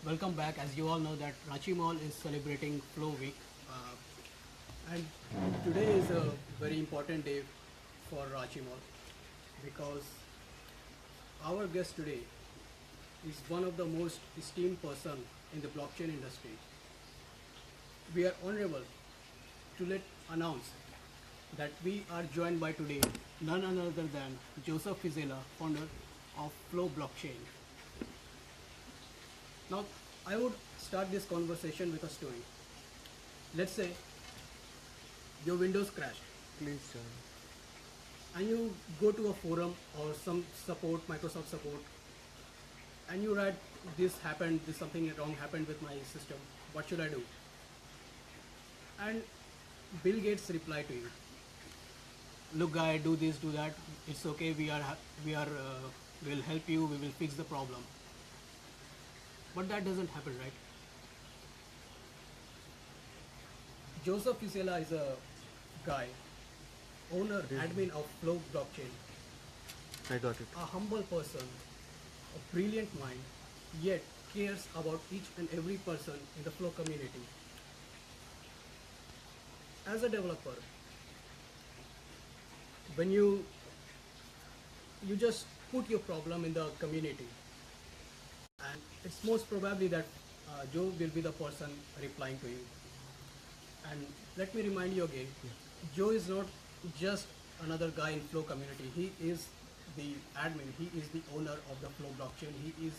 welcome back. As you all know that Ranchi Mall is celebrating FLO Week, and today is a very important day for Ranchi Mall because our guest today is one of the most esteemed person in the blockchain industry. We are honorable to let announce that we are joined by today none other than Joseph Fiscella, founder of FLO Blockchain. Now, I would start this conversation with a story. Let's say your Windows crashed. Please join. And you go to a forum or some support, Microsoft support, and you write, this happened, this something wrong happened with my system. What should I do? And Bill Gates reply to you. Look, guy, do this, do that. It's okay. We'll help you. We will fix the problem. But that doesn't happen, right? Joseph Fiscella is a guy, owner, admin of FLO Blockchain. I got it. A humble person, a brilliant mind, yet cares about each and every person in the FLO community. As a developer, when you just put your problem in the community, and it's most probably that Joe will be the person replying to you. And let me remind you again, Joe is not just another guy in FLO community. He is the admin. He is the owner of the FLO blockchain. He is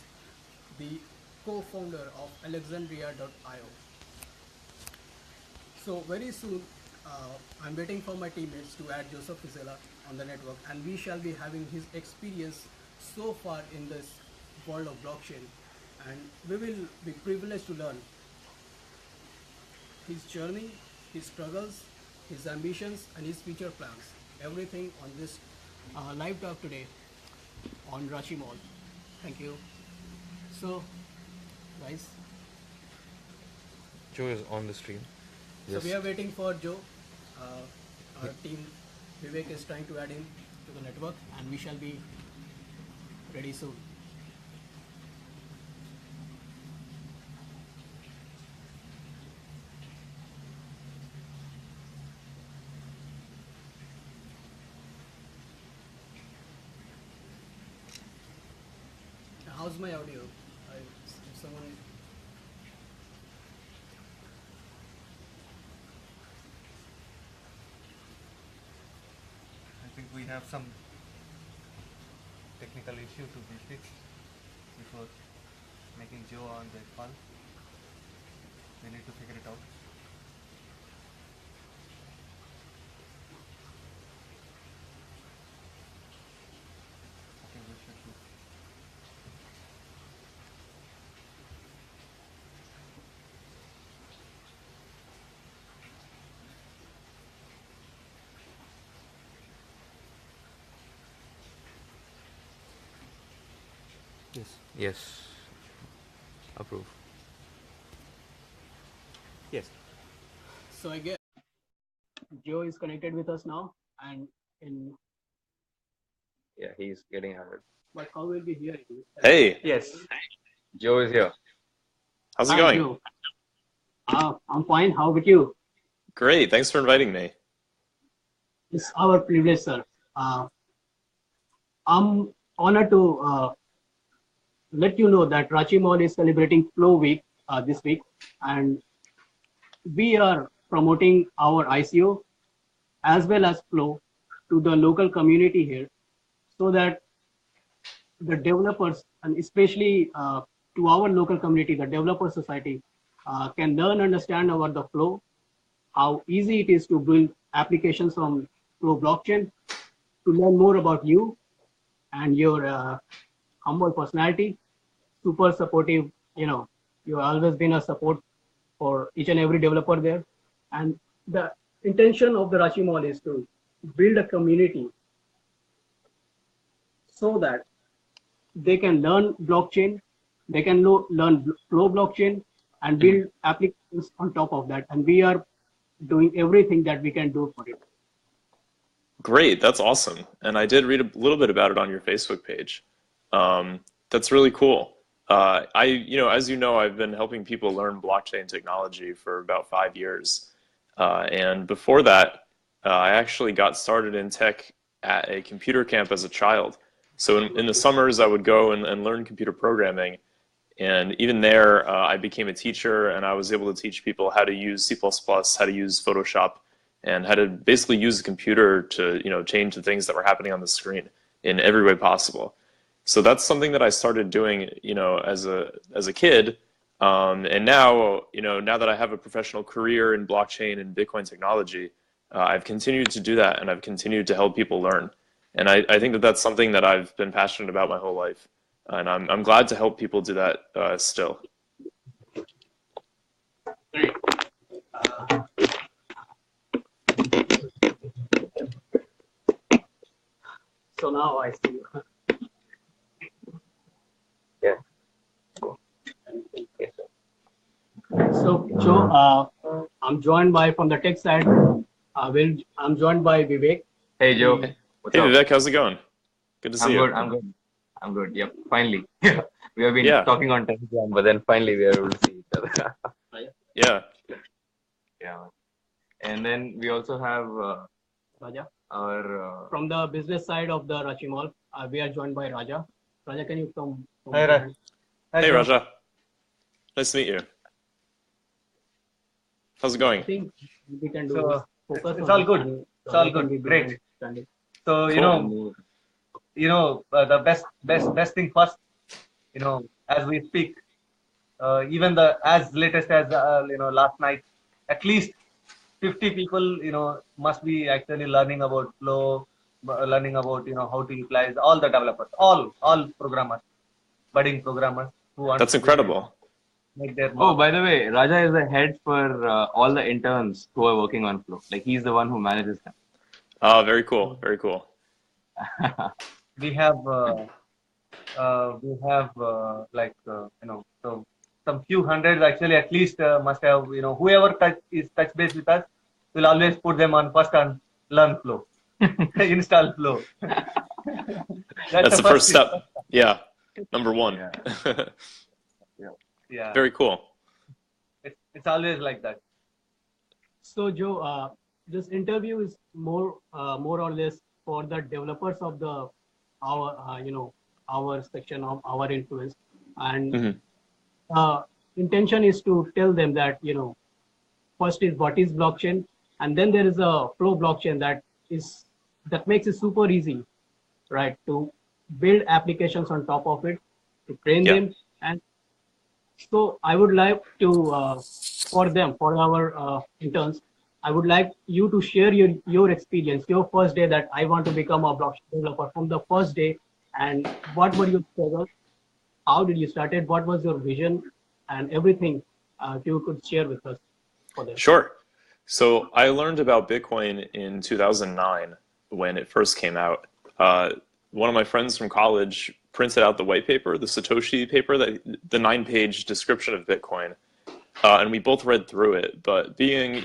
the co-founder of Alexandria.io. So very soon, I'm waiting for my teammates to add Joseph Fiscella on the network, and we shall be having his experience so far in this world of blockchain, and we will be privileged to learn his journey, his struggles, his ambitions, and his future plans. Everything on this live talk today on Ranchi Mall. Thank you. So, guys. Joe is on the stream. Yes. So we are waiting for Joe. Our team, Vivek, is trying to add him to the network, and we shall be ready soon. How's my audio? If someone... I think we have some technical issue to be fixed before making Joe on the call. We need to figure it out. Okay, we should do. Yes. Yes. Approve. Yes. So I guess Joe is connected with us now, and Yeah, he's getting added. but how will we hear you? Hey, Yes. Joe is here. how's it Hi, going? Joe. I'm fine. How about you? Great, thanks for inviting me. It's our privilege, sir. I'm honored to let you know that Ranchi Mall is celebrating FLO Week this week, and we are promoting our ICO as well as FLO to the local community here, so that the developers, and especially to our local community, the developer society, can learn, understand about the FLO, how easy it is to build applications on FLO blockchain, to learn more about you and your humble personality, super supportive. You've always been a support for each and every developer there. And the intention of the Ranchi Mall is to build a community so that they can learn blockchain, they can learn FLO blockchain, and build applications on top of that. And we are doing everything that we can do for it. Great, that's awesome. And I did read a little bit about it on your Facebook page. That's really cool. As you know, I've been helping people learn blockchain technology for about 5 years. And before that, I actually got started in tech at a computer camp as a child. So in the summers, I would go and learn computer programming. And even there, I became a teacher, and I was able to teach people how to use C++, how to use Photoshop, and how to basically use the computer to, change the things that were happening on the screen in every way possible. So that's something that I started doing, as a kid. And now, now that I have a professional career in blockchain and Bitcoin technology, I've continued to do that, and I've continued to help people learn. And I think that that's something that I've been passionate about my whole life. And I'm glad to help people do that still. Great. So now I see. Yeah. So Joe, I'm joined by from the tech side. I'm joined by Vivek. Hey, Joe. What's Hey, up? Vivek, how's it going? Good to see I'm you. good. I'm good. I'm good. Yep. Finally. We have been Yeah. talking on Telegram, but then finally we are able to see each other. Yeah. Yeah. And then we also have Raja. our. From the business side of the Ranchi Mall, we are joined by Raja. Raja, can you come? Hi, Raj. Hey, Joe. Raja. Nice to meet you. How's it I going? think we can do So, focus it's on all it good. and It's all Raja can good. be Great. behind standing. So Cool. the best thing first. As we speak, even the as latest as last night, at least 50 people must be actually learning about flow, learning about how to utilize all the developers, all programmers, budding programmers who want That's to incredible. make their Oh, mark. by the way, Raja is the head for all the interns who are working on Flow. Like he's the one who manages them. Oh, very cool. Very cool. We have so some few hundreds actually at least must have whoever is touch base with us will always put them on first on learn flow install flow. That's the first thing. step. Yeah. Number one. Yeah. Yeah, Very cool. it's always like that. So Joe, this interview is more or less for the developers of our section of our influence, and Mhm. intention is to tell them that first is what is blockchain, and then there is a flow blockchain that makes it super easy, right, to build applications on top of it, to train Yeah. them. And so I would like to for our interns, I would like you to share your experience, your first day that I want to become a blockchain developer, from the first day, and what were your struggles, how did you start it, what was your vision, and everything. If you could share with us for this. Sure. So I learned about Bitcoin in 2009 when it first came out. One of my friends from college printed out the white paper, the Satoshi paper, the 9-page description of Bitcoin, and we both read through it. But being,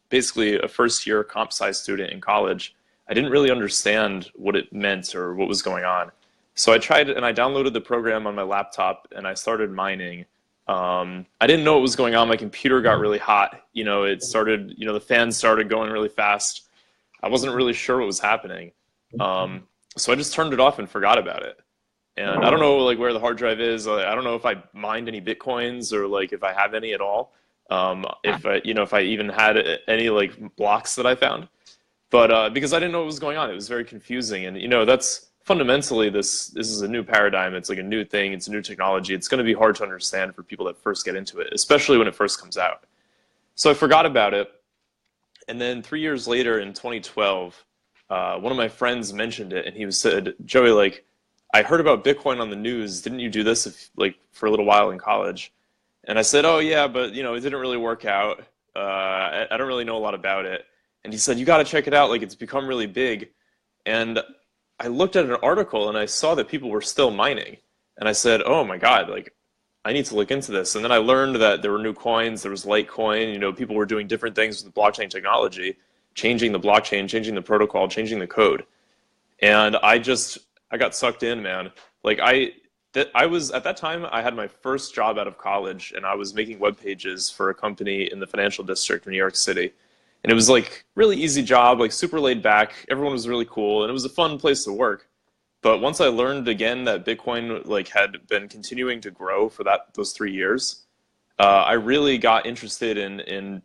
basically a first-year comp sci student in college, I didn't really understand what it meant or what was going on. So I tried and I downloaded the program on my laptop and I started mining. I didn't know what was going on. My computer got really hot. It started, the fans started going really fast. I wasn't really sure what was happening. So I just turned it off and forgot about it. And I don't know where the hard drive is. I don't know if I mined any Bitcoins or if I have any at all. If I even had any blocks that I found. But because I didn't know what was going on, it was very confusing. And that's fundamentally this is a new paradigm. It's like a new thing. It's a new technology. It's going to be hard to understand for people that first get into it, especially when it first comes out. So I forgot about it. And then 3 years later in 2012, one of my friends mentioned it, and he said, Joey, I heard about Bitcoin on the news. Didn't you do this for a little while in college? And I said, oh yeah, but it didn't really work out. I don't really know a lot about it. And he said, you got to check it out. It's become really big. And I looked at an article and I saw that people were still mining. And I said, oh my God, I need to look into this. And then I learned that there were new coins. There was Litecoin. People were doing different things with blockchain technology, changing the blockchain, changing the protocol, changing the code. And I got sucked in, man. that I was at that time I had my first job out of college, and I was making web pages for a company in the financial district of New York City. And it was like really easy job, like super laid back. Everyone was really cool, and it was a fun place to work. But once I learned again that Bitcoin like had been continuing to grow for those 3 years, I really got interested in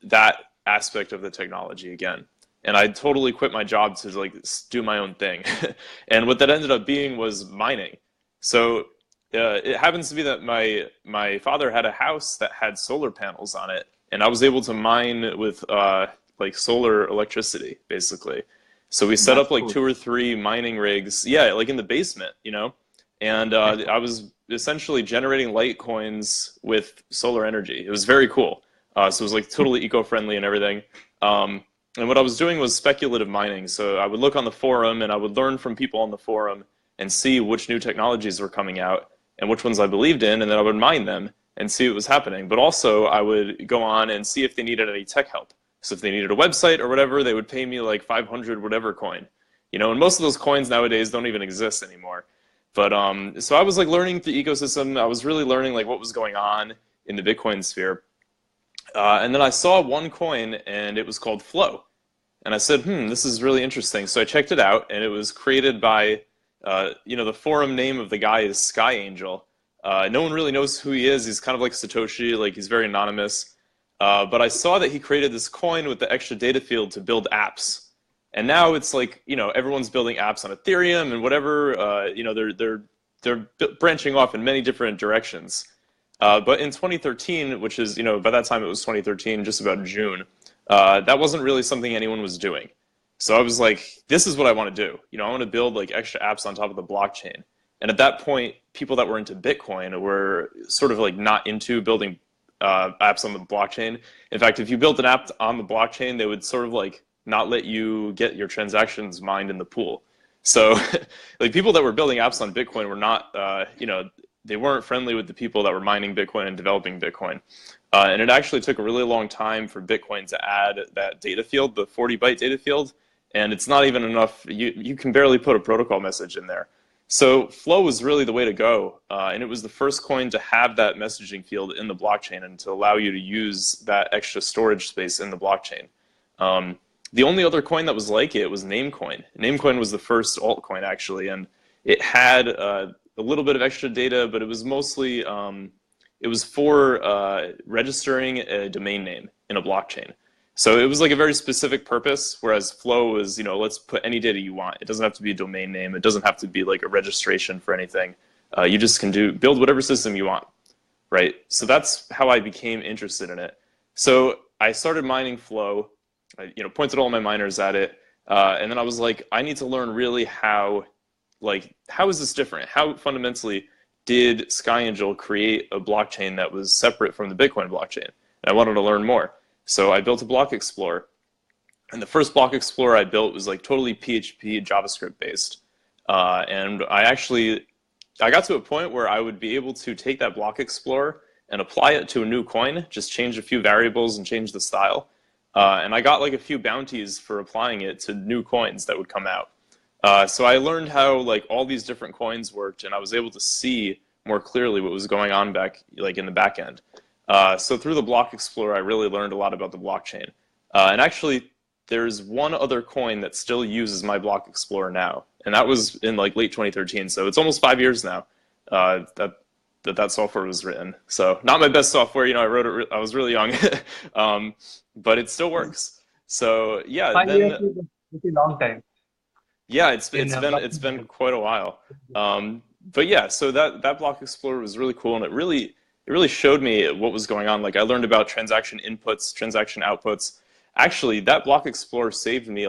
that aspect of the technology again. And I totally quit my job to like do my own thing. And what that ended up being was mining. So it happens to be that my father had a house that had solar panels on it, and I was able to mine with like solar electricity, basically. So we set That's up like cool. 2 or 3 mining rigs, yeah, like in the basement, and I was essentially generating Litecoins with solar energy. It was very cool. So it was like totally eco-friendly and everything. And what I was doing was speculative mining. So I would look on the forum and I would learn from people on the forum and see which new technologies were coming out and which ones I believed in, and then I would mine them and see what was happening. But also I would go on and see if they needed any tech help. So if they needed a website or whatever, they would pay me like 500 whatever coin. And most of those coins nowadays don't even exist anymore. But so I was like learning the ecosystem. I was really learning like what was going on in the Bitcoin sphere. And then I saw one coin, and it was called FLO. And I said, this is really interesting. So I checked it out, and it was created by, the forum name of the guy is Sky Angel. No one really knows who he is. He's kind of like Satoshi, like he's very anonymous. But I saw that he created this coin with the extra data field to build apps. And now it's like, everyone's building apps on Ethereum and whatever. They're branching off in many different directions. But in 2013, which is, by that time it was 2013, just about June, that wasn't really something anyone was doing. So I was like, this is what I want to do. I want to build like extra apps on top of the blockchain. And at that point, people that were into Bitcoin were sort of like not into building apps on the blockchain. In fact, if you built an app on the blockchain, they would sort of like not let you get your transactions mined in the pool. So like people that were building apps on Bitcoin were not, they weren't friendly with the people that were mining Bitcoin and developing Bitcoin. And it actually took a really long time for Bitcoin to add that data field, the 40-byte data field. And it's not even enough. You can barely put a protocol message in there. So FLO was really the way to go. And it was the first coin to have that messaging field in the blockchain and to allow you to use that extra storage space in the blockchain. The only other coin that was like it was Namecoin. Namecoin was the first altcoin, actually. And it had a little bit of extra data, but it was mostly, it was for registering a domain name in a blockchain. So it was like a very specific purpose, whereas FLO is, let's put any data you want. It doesn't have to be a domain name. It doesn't have to be like a registration for anything. You just can build whatever system you want, right? So that's how I became interested in it. So I started mining FLO. I, pointed all my miners at it, and then I was like, I need to learn really how is this different? How fundamentally did Sky Angel create a blockchain that was separate from the Bitcoin blockchain? And I wanted to learn more. So I built a block explorer. And the first block explorer I built was like totally PHP JavaScript based. And I got to a point where I would be able to take that block explorer and apply it to a new coin, just change a few variables and change the style. And I got like a few bounties for applying it to new coins that would come out. So I learned how like all these different coins worked, and I was able to see more clearly what was going on back like in the back end. So through the block explorer, I really learned a lot about the blockchain. And actually, there's one other coin that still uses my block explorer now, and that was in like late 2013. So it's almost 5 years now that software was written. So not my best software, I wrote it. I was really young, but it still works. So yeah, 5 years is a pretty long time. Yeah, it's been quite a while. But yeah, so that block explorer was really cool, and it really showed me what was going on. Like I learned about transaction inputs, transaction outputs. Actually, that block explorer saved me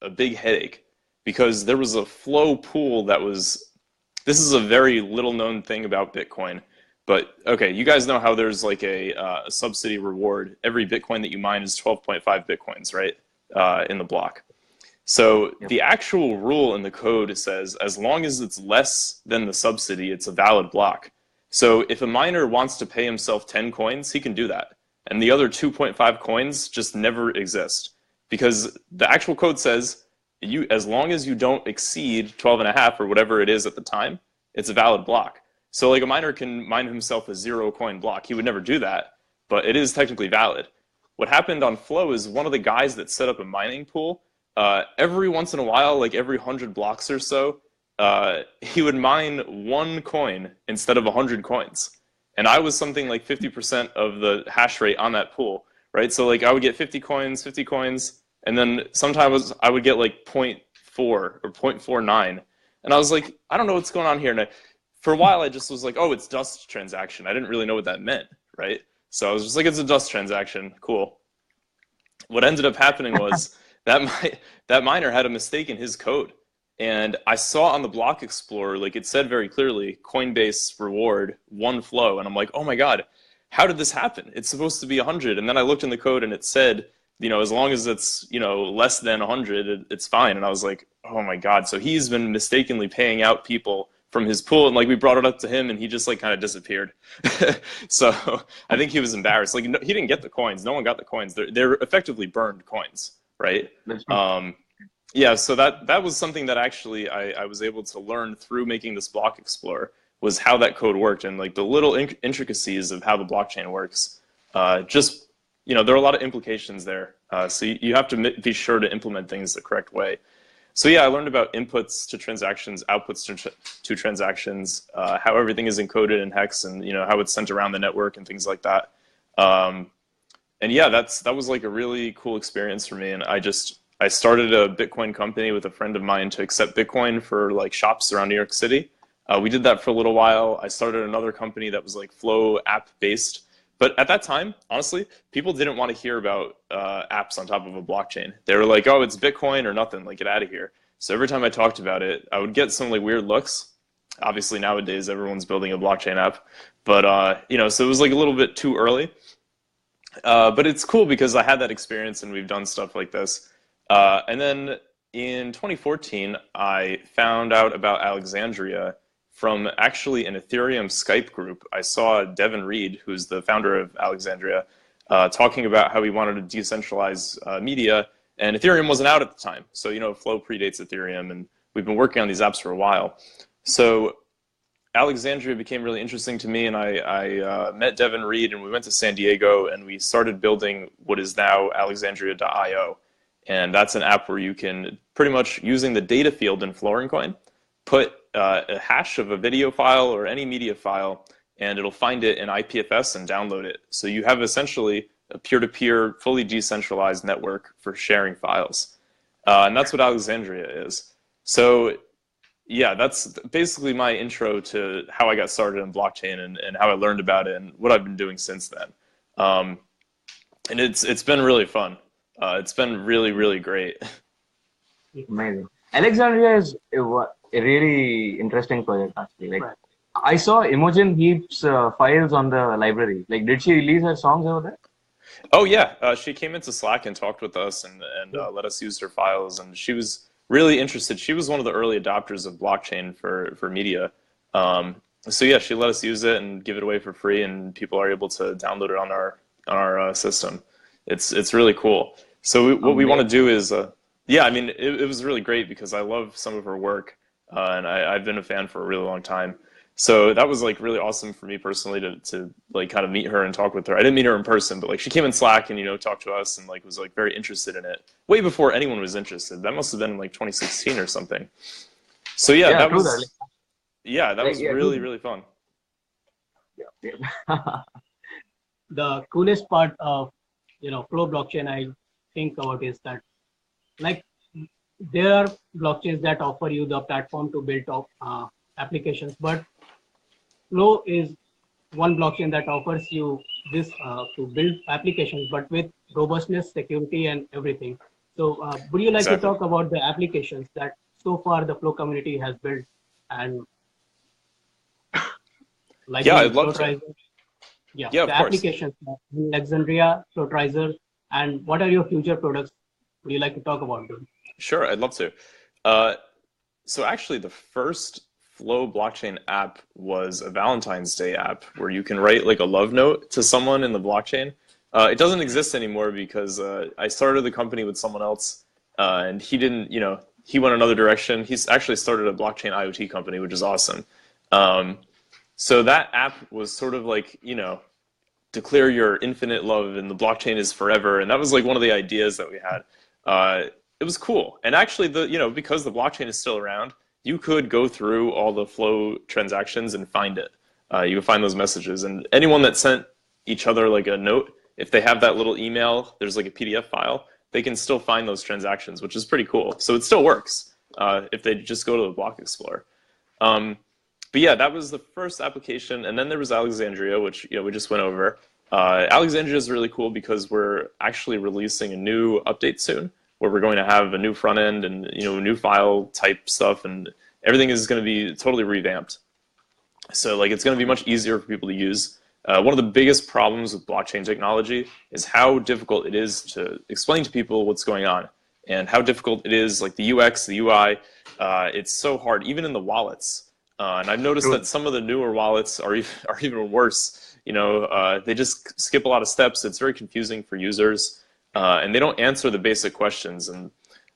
a big headache, because there was a FLO pool that was. This is a very little known thing about Bitcoin, but okay, you guys know how there's like a subsidy reward. Every Bitcoin that you mine is 12.5 Bitcoins, right? In the block. So the actual rule in the code says as long as it's less than the subsidy, it's a valid block. So if a miner wants to pay himself 10 coins, he can do that. And the other 2.5 coins just never exist, because the actual code says as long as you don't exceed 12.5 or whatever it is at the time, it's a valid block. So like a miner can mine himself a 0 coin block. He would never do that, but it is technically valid. What happened on Flow is one of the guys that set up a mining pool, every once in a while, like every 100 blocks or so, he would mine 1 coin instead of 100 coins. And I was something like 50% of the hash rate on that pool, right? So like I would get 50 coins, and then sometimes I would get like 0.4 or 0.49. And I was like, I don't know what's going on here. And for a while, I just was like, oh, it's dust transaction. I didn't really know what that meant, right? So I was just like, it's a dust transaction. Cool. What ended up happening was that miner had a mistake in his code. And I saw on the block explorer, like it said very clearly, Coinbase reward 1 flow. And I'm like, oh my God, how did this happen? It's supposed to be 100. And then I looked in the code and it said, as long as it's, less than 100, it's fine. And I was like, oh my God. So he's been mistakenly paying out people from his pool. And like we brought it up to him and he just like kind of disappeared. So I think he was embarrassed. Like no, he didn't get the coins. No one got the coins. They're effectively burned coins, right? Yeah, so that was something that actually I was able to learn through making this block explorer, was how that code worked and like the little intricacies of how the blockchain works. There are a lot of implications there. So you have to be sure to implement things the correct way. So yeah, I learned about inputs to transactions, outputs to transactions, how everything is encoded in hex, and how it's sent around the network and things like that. And yeah, that was like a really cool experience for me. And I started a Bitcoin company with a friend of mine to accept Bitcoin for like shops around New York City. We did that for a little while. I started another company that was like Flow app based. But at that time, honestly, people didn't want to hear about apps on top of a blockchain. They were like, oh, it's Bitcoin or nothing, like get out of here. So every time I talked about it, I would get some like weird looks. Obviously nowadays, everyone's building a blockchain app. But, so it was like a little bit too early. But it's cool because I had that experience and we've done stuff like this. And then in 2014, I found out about Alexandria from actually an Ethereum Skype group. I saw Devin Reed, who's the founder of Alexandria, talking about how he wanted to decentralize media, and Ethereum wasn't out at the time. So, Flow predates Ethereum, and we've been working on these apps for a while. So Alexandria became really interesting to me, and I met Devin Reed, and we went to San Diego, and we started building what is now Alexandria.io. And that's an app where you can, pretty much using the data field in Florin Coin, put a hash of a video file or any media file, and it'll find it in IPFS and download it. So you have essentially a peer-to-peer, fully decentralized network for sharing files. And that's what Alexandria is. So yeah, that's basically my intro to how I got started in blockchain and how I learned about it and what I've been doing since then. And it's been really fun. It's been really, really great. Amazing. Alexandria is a really interesting project, actually. Like, Right. I saw Imogen Heap's files on the library. Like, did she release her songs over there? Oh yeah, she came into Slack and talked with us and let us use her files, and she was really interested. She was one of the early adopters of blockchain for media. So yeah, she let us use it and give it away for free, and people are able to download it on our system. It's really cool. So what we want to do is, it was really great because I love some of her work, and I've been a fan for a really long time. So that was like really awesome for me personally to like kind of meet her and talk with her. I didn't meet her in person, but like she came in Slack and talked to us and like was like very interested in it way before anyone was interested. That must have been like 2016 or something. So yeah, that was really, really fun. The coolest part of Flow blockchain I think about is that like there are blockchains that offer you the platform to build applications, but Flow is one blockchain that offers you this to build applications, but with robustness, security, and everything. So would you like to talk about the applications that so far the Flow community has built, and like I'd love to. Yeah, of the course. applications, Alexandria, Floatrizer, and what are your future products? Would you like to talk about them? Sure, I'd love to. So actually, the first Flow blockchain app was a Valentine's Day app where you can write like a love note to someone in the blockchain. It doesn't exist anymore because I started the company with someone else, and he didn't, he went another direction. He's actually started a blockchain IoT company, which is awesome. So that app was sort of like, declare your infinite love and the blockchain is forever. And that was like one of the ideas that we had. It was cool. And actually, because the blockchain is still around, you could go through all the Flow transactions and find it. You can find those messages. And anyone that sent each other like a note, if they have that little email, there's like a PDF file, they can still find those transactions, which is pretty cool. So it still works if they just go to the Block Explorer. But yeah, that was the first application. And then there was Alexandria, which we just went over. Alexandria is really cool because we're actually releasing a new update soon, where we're going to have a new front end and new file type stuff, and everything is going to be totally revamped. So like it's going to be much easier for people to use. One of the biggest problems with blockchain technology is how difficult it is to explain to people what's going on, and how difficult it is, like the UX, the UI. It's so hard, even in the wallets. And I've noticed that some of the newer wallets are even worse. They just skip a lot of steps. It's very confusing for users, and they don't answer the basic questions, and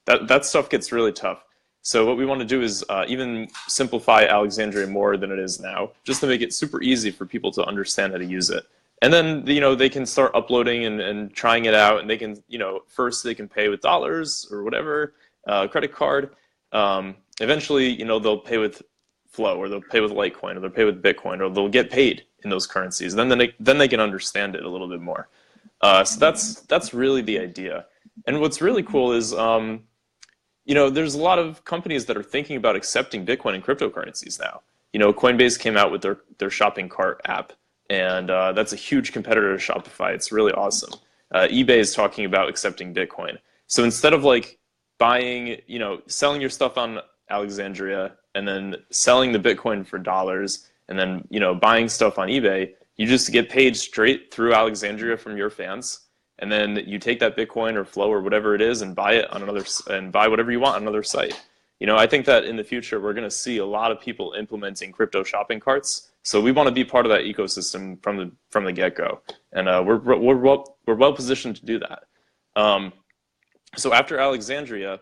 that stuff gets really tough. So what we want to do is even simplify Alexandria more than it is now, just to make it super easy for people to understand how to use it. And then they can start uploading and trying it out, and they can first they can pay with dollars or whatever, credit card. Eventually they'll pay with Flow, or they'll pay with Litecoin, or they'll pay with Bitcoin, or they'll get paid in those currencies. Then they can understand it a little bit more. So that's really the idea. And what's really cool is there's a lot of companies that are thinking about accepting Bitcoin and cryptocurrencies now. Coinbase came out with their shopping cart app, and that's a huge competitor to Shopify. It's really awesome. eBay is talking about accepting Bitcoin. So instead of like selling your stuff on Alexandria and then selling the Bitcoin for dollars, and then buying stuff on eBay, you just get paid straight through Alexandria from your fans, and then you take that Bitcoin or Flow or whatever it is and buy it on buy whatever you want on another site. I think that in the future we're going to see a lot of people implementing crypto shopping carts. So we want to be part of that ecosystem from the get-go, and we're well positioned to do that. So after Alexandria,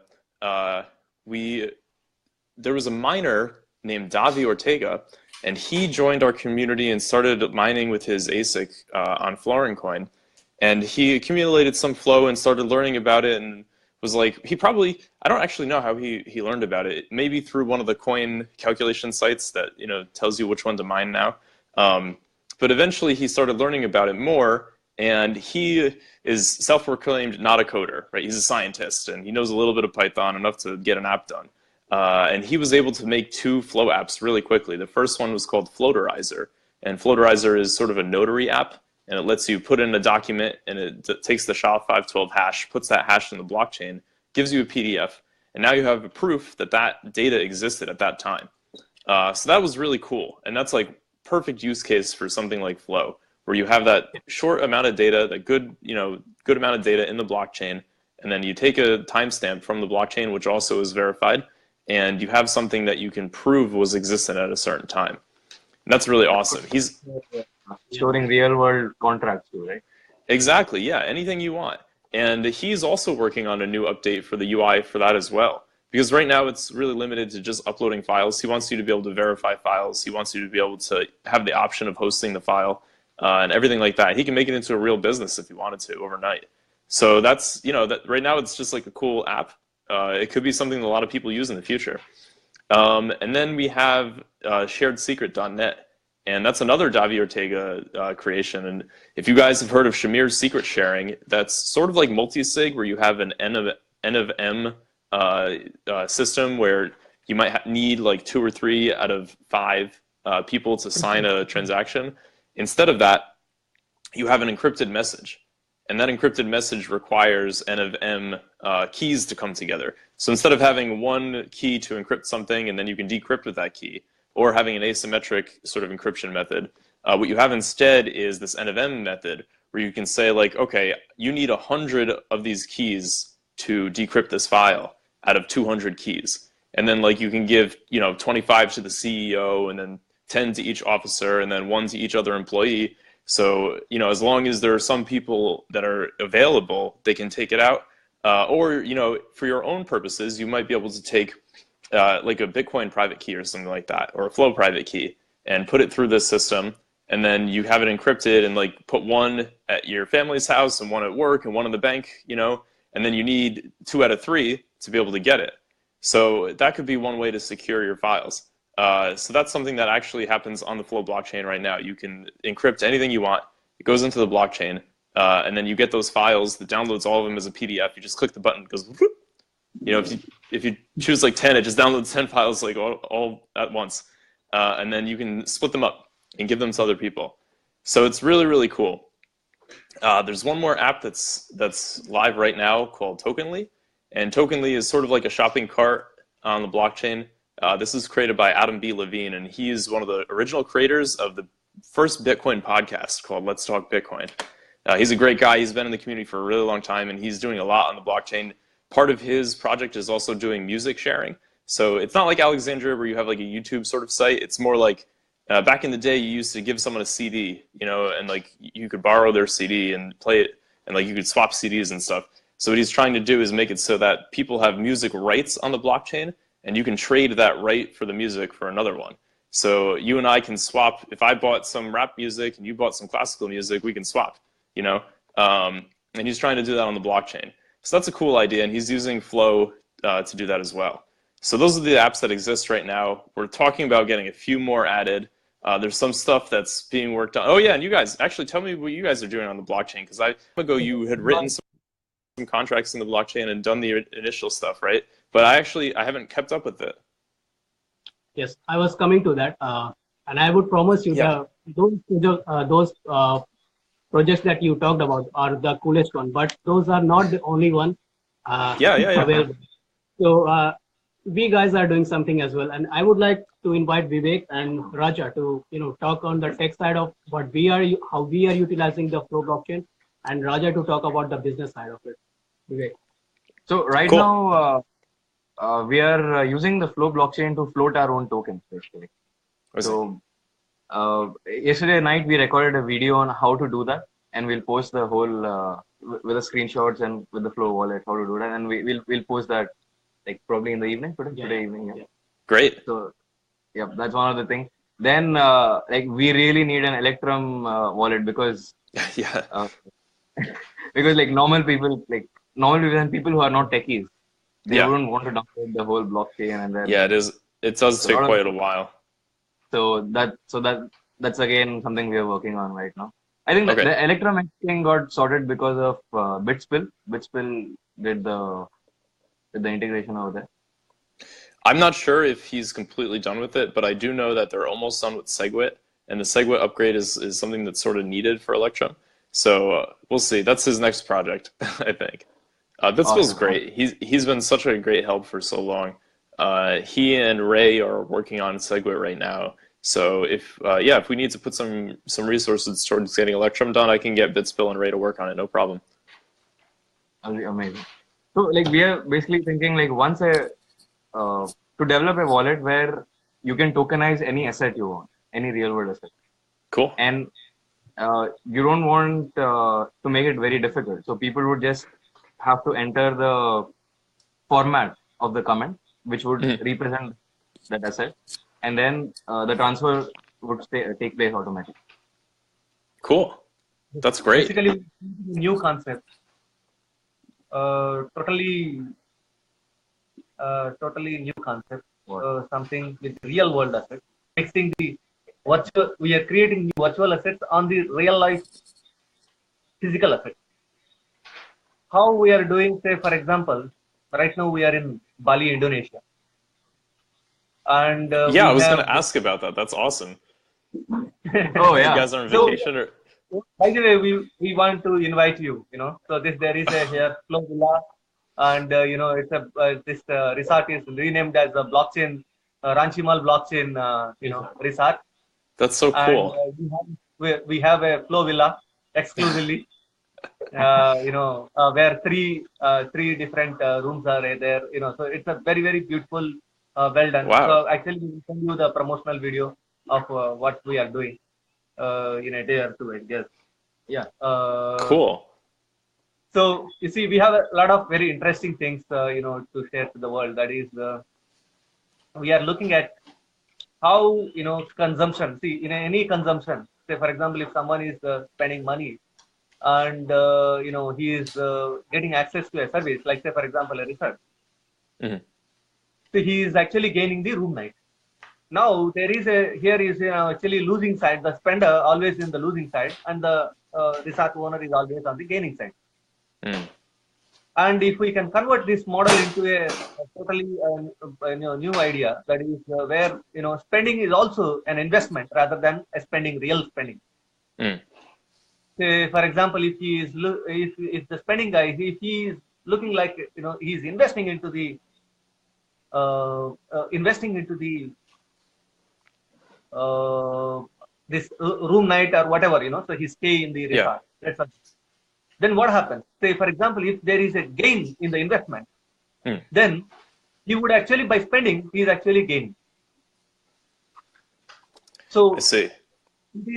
there was a miner named Davi Ortega, and he joined our community and started mining with his ASIC on Florin Coin. And he accumulated some Flow and started learning about it, and was like, I don't actually know how he learned about it. Maybe through one of the coin calculation sites that tells you which one to mine now. But eventually he started learning about it more, and he is self-proclaimed not a coder, right? He's a scientist, and he knows a little bit of Python, enough to get an app done. And he was able to make 2 Flow apps really quickly. The first one was called Floaterizer, and Floaterizer is sort of a notary app, and it lets you put in a document, and it takes the SHA-512 hash, puts that hash in the blockchain, gives you a PDF, and now you have a proof that data existed at that time. So that was really cool, and that's like perfect use case for something like Flow, where you have that short amount of data, that good amount of data in the blockchain, and then you take a timestamp from the blockchain, which also is verified, and you have something that you can prove was existent at a certain time. And that's really awesome. He's storing real world contracts too, right? Exactly, yeah, anything you want. And he's also working on a new update for the UI for that as well. Because right now it's really limited to just uploading files. He wants you to be able to verify files. He wants you to be able to have the option of hosting the file and everything like that. He can make it into a real business if he wanted to overnight. So that's, that right now it's just like a cool app. It could be something that a lot of people use in the future. And then we have sharedsecret.net. And that's another Davi Ortega creation. And if you guys have heard of Shamir's secret sharing, that's sort of like multi-sig, where you have an N of M system where you might need like 2 or 3 out of 5 people to sign a transaction. Instead of that, you have an encrypted message. And that encrypted message requires N of M keys to come together. So instead of having one key to encrypt something and then you can decrypt with that key, or having an asymmetric sort of encryption method, what you have instead is this N of M method, where you can say like, okay, you need 100 of these keys to decrypt this file out of 200 keys. And then like you can give 25 to the CEO, and then 10 to each officer, and then 1 to each other employee. So, as long as there are some people that are available, they can take it out. Or, for your own purposes, you might be able to take like a Bitcoin private key or something like that, or a Flow private key, and put it through this system, and then you have it encrypted and like put one at your family's house and one at work and one in the bank, and then you need 2 out of 3 to be able to get it. So that could be one way to secure your files. So that's something that actually happens on the Flow blockchain right now. You can encrypt anything you want. It goes into the blockchain, and then you get those files. That downloads all of them as a PDF. You just click the button, it goes. Whoop. If you choose like 10, it just downloads 10 files like all at once, and then you can split them up and give them to other people. So it's really, really cool. There's one more app that's live right now called Tokenly, and Tokenly is sort of like a shopping cart on the blockchain. This is created by Adam B. Levine, and he's one of the original creators of the first Bitcoin podcast called Let's Talk Bitcoin. He's a great guy. He's been in the community for a really long time, and he's doing a lot on the blockchain. Part of his project is also doing music sharing. So it's not like Alexandria where you have like a YouTube sort of site. It's more like back in the day, you used to give someone a CD, and like you could borrow their CD and play it, and like you could swap CDs and stuff. So what he's trying to do is make it so that people have music rights on the blockchain, and you can trade that right for the music for another one. So you and I can swap. If I bought some rap music and you bought some classical music, we can swap, and he's trying to do that on the blockchain. So that's a cool idea, and he's using Flow to do that as well. So those are the apps that exist right now. We're talking about getting a few more added. There's some stuff that's being worked on. Oh yeah, and you guys, actually tell me what you guys are doing on the blockchain, because ago you had written some contracts in the blockchain and done the initial stuff, right? But I haven't kept up with it. Yes, I was coming to that, and I would promise you that those projects that you talked about are the coolest one, but those are not the only one. Available. So we guys are doing something as well, and I would like to invite Vivek and Raja to talk on the tech side of how we are utilizing the Flow blockchain, and Raja to talk about the business side of it. Vivek. So right now we are using the Flow blockchain to float our own tokens, basically. So yesterday night we recorded a video on how to do that, and we'll post the whole with the screenshots and with the Flow wallet how to do that, and we'll post that like probably in the evening today evening. Yeah. Great. So yeah, that's one of the things. Then like we really need an Electrum wallet because because like normal people and people who are not techies, they wouldn't want to download the whole blockchain, and then it does take quite a while. So that's again something we are working on right now. I think the Electrum thing got sorted because of Bitspill. Bitspill did the integration over there. I'm not sure if he's completely done with it, but I do know that they're almost done with SegWit, and the SegWit upgrade is something that's sort of needed for Electrum. So we'll see. That's his next project, I think. Bitspill's great. He's been such a great help for so long. He and Ray are working on SegWit right now. So if we need to put some resources towards getting Electrum done, I can get Bitspill and Ray to work on it, no problem. Amazing. So like we are basically thinking like to develop a wallet where you can tokenize any asset you want, any real world asset. Cool. And you don't want to make it very difficult. So people would just have to enter the format of the comment, which would represent that asset, and then the transfer would take place automatically. Cool. That's great. Basically, new concept. Totally new concept. Something with real world assets. Mixing the virtual, we are creating virtual assets on the real life physical assets. How we are doing, say for example, right now we are in Bali, Indonesia. And I was going to ask about that. That's awesome. Oh yeah. You guys are on vacation or? By the way, we want to invite you. So there is a here Flow Villa, and it's a this resort is renamed as a blockchain Ranchi Mall blockchain resort. That's so cool. And we have a Flow Villa exclusively. Where three different rooms are there. So it's a very, very beautiful, well done. Wow. So actually, we will send you the promotional video of what we are doing in a day or two, I guess. Yeah. Cool. So you see, we have a lot of very interesting things, to share to the world. That is, we are looking at how consumption. See, in any consumption, say for example, if someone is spending money and he is getting access to a service, like say for example a research, Mhm. so he is actually gaining the room night. Now there is here is actually losing side. The spender always in the losing side, and the resort owner is always on the gaining side. Mm. And if we can convert this model into a totally new idea, that is where spending is also an investment rather than a spending, real spending. Mm. Say, for example, if he is if the spending guy, if he is looking like he's investing into the investing into the uh, this room night or whatever, so he stay in the Yeah. resort. Then what happens? Say, for example, if there is a gain in the investment, Mm. then he would actually, by spending, he is actually gaining. I So see. it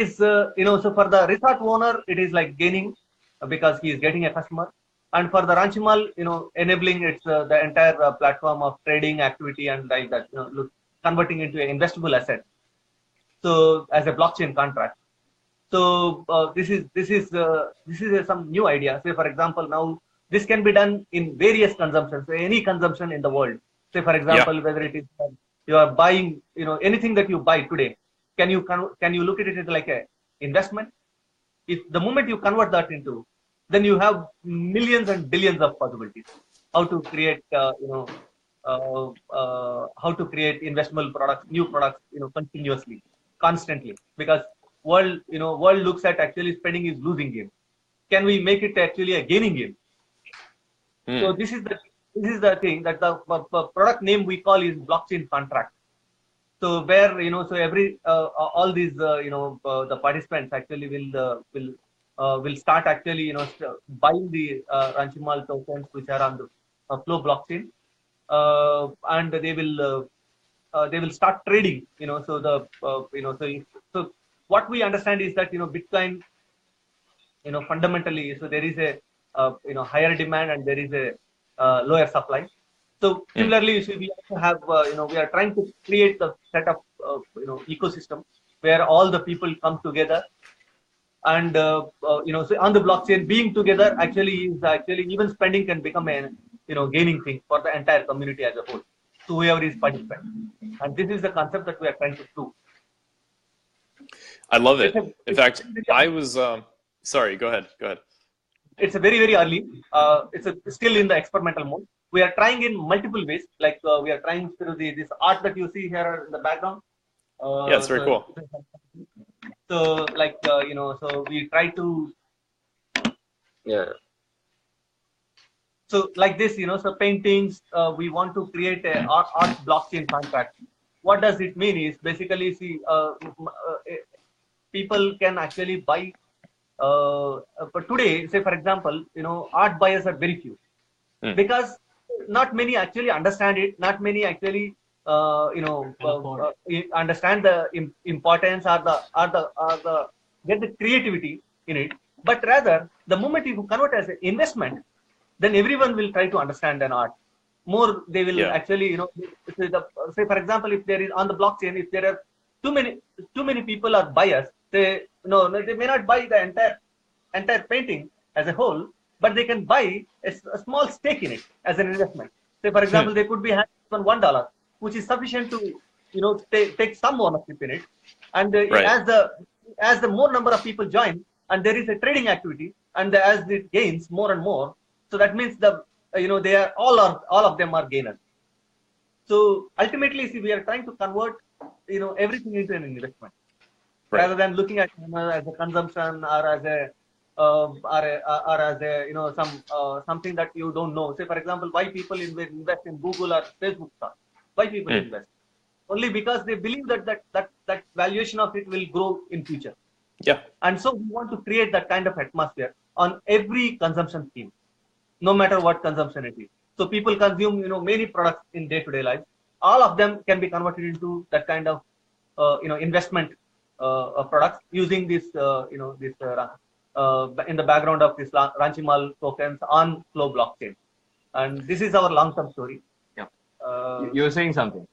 is, so for the resort owner, it is like gaining because he is getting a customer. And for the Ranchimal, enabling it's the entire platform of trading activity and like that, converting into an investable asset. So as a blockchain contract. So this is some new idea. Say for example, now this can be done in various consumptions. So any consumption in the world. Say for Yeah. example, whether it is you are buying, anything that you buy today, can you look at it like a investment? If the moment you convert that into, then you have millions and billions of possibilities. How to create, how to create investable products, new products, continuously, constantly, because world looks at actually spending is losing game. Can we make it actually a gaining game? So Mm. this is the thing that the product name we call is blockchain contract. So where so every all these the participants actually will start actually buying the Ranchimal tokens which are on the Flow blockchain, and they will start trading. So the so what we understand is that Bitcoin fundamentally, so there is a higher demand and there is a lower supply. So Mm. similarly, you see, we also have we are trying to create the set of ecosystem where all the people come together, and so on the blockchain being together actually is actually even spending can become a gaining thing for the entire community as a whole, so whoever is participant. And this is the concept that we are trying to do. I love it. it's a, In it's fact, I was sorry, go ahead. Go ahead. it's a very very early, still in the experimental mode. We are trying in multiple ways, like we are trying through this art that you see here in the background. Yeah, it's very So cool. like so we try to, Yeah. so like this, so paintings, we want to create a art blockchain contract. What does it mean is basically, see, people can actually buy, but today, say for example, art buyers are very few, Mm. because not many actually understand it, not many actually understand the importance or the get the creativity in it. But rather, the moment you convert as an investment, then everyone will try to understand an art more. They will Yeah. actually say for example, if there is on the blockchain, if there are too many people are buyers, they they may not buy the entire painting as a whole, but they can buy a small stake in it as an investment. Say for Hmm. example, they could be having even $1, which is sufficient to take some ownership in it. And Right. as the more number of people join, and there is a trading activity, and as it gains more and more, so that means the they are all of them are gainers. So ultimately, see, we are trying to convert everything into an investment, Right. rather than looking at as a consumption, or as a or as a something that you don't know. Say for example, why people invest in Google or Facebook stock? Why people Mm. invest? Only because they believe that valuation of it will grow in future. Yeah. And so we want to create that kind of atmosphere on every consumption scheme, no matter what consumption it is. So people consume, many products in day-to-day life. All of them can be converted into that kind of, investment products using this, in the background of this Ranchimal tokens on Flow blockchain. And this is our long-term story. Yeah. Uh, You were saying something.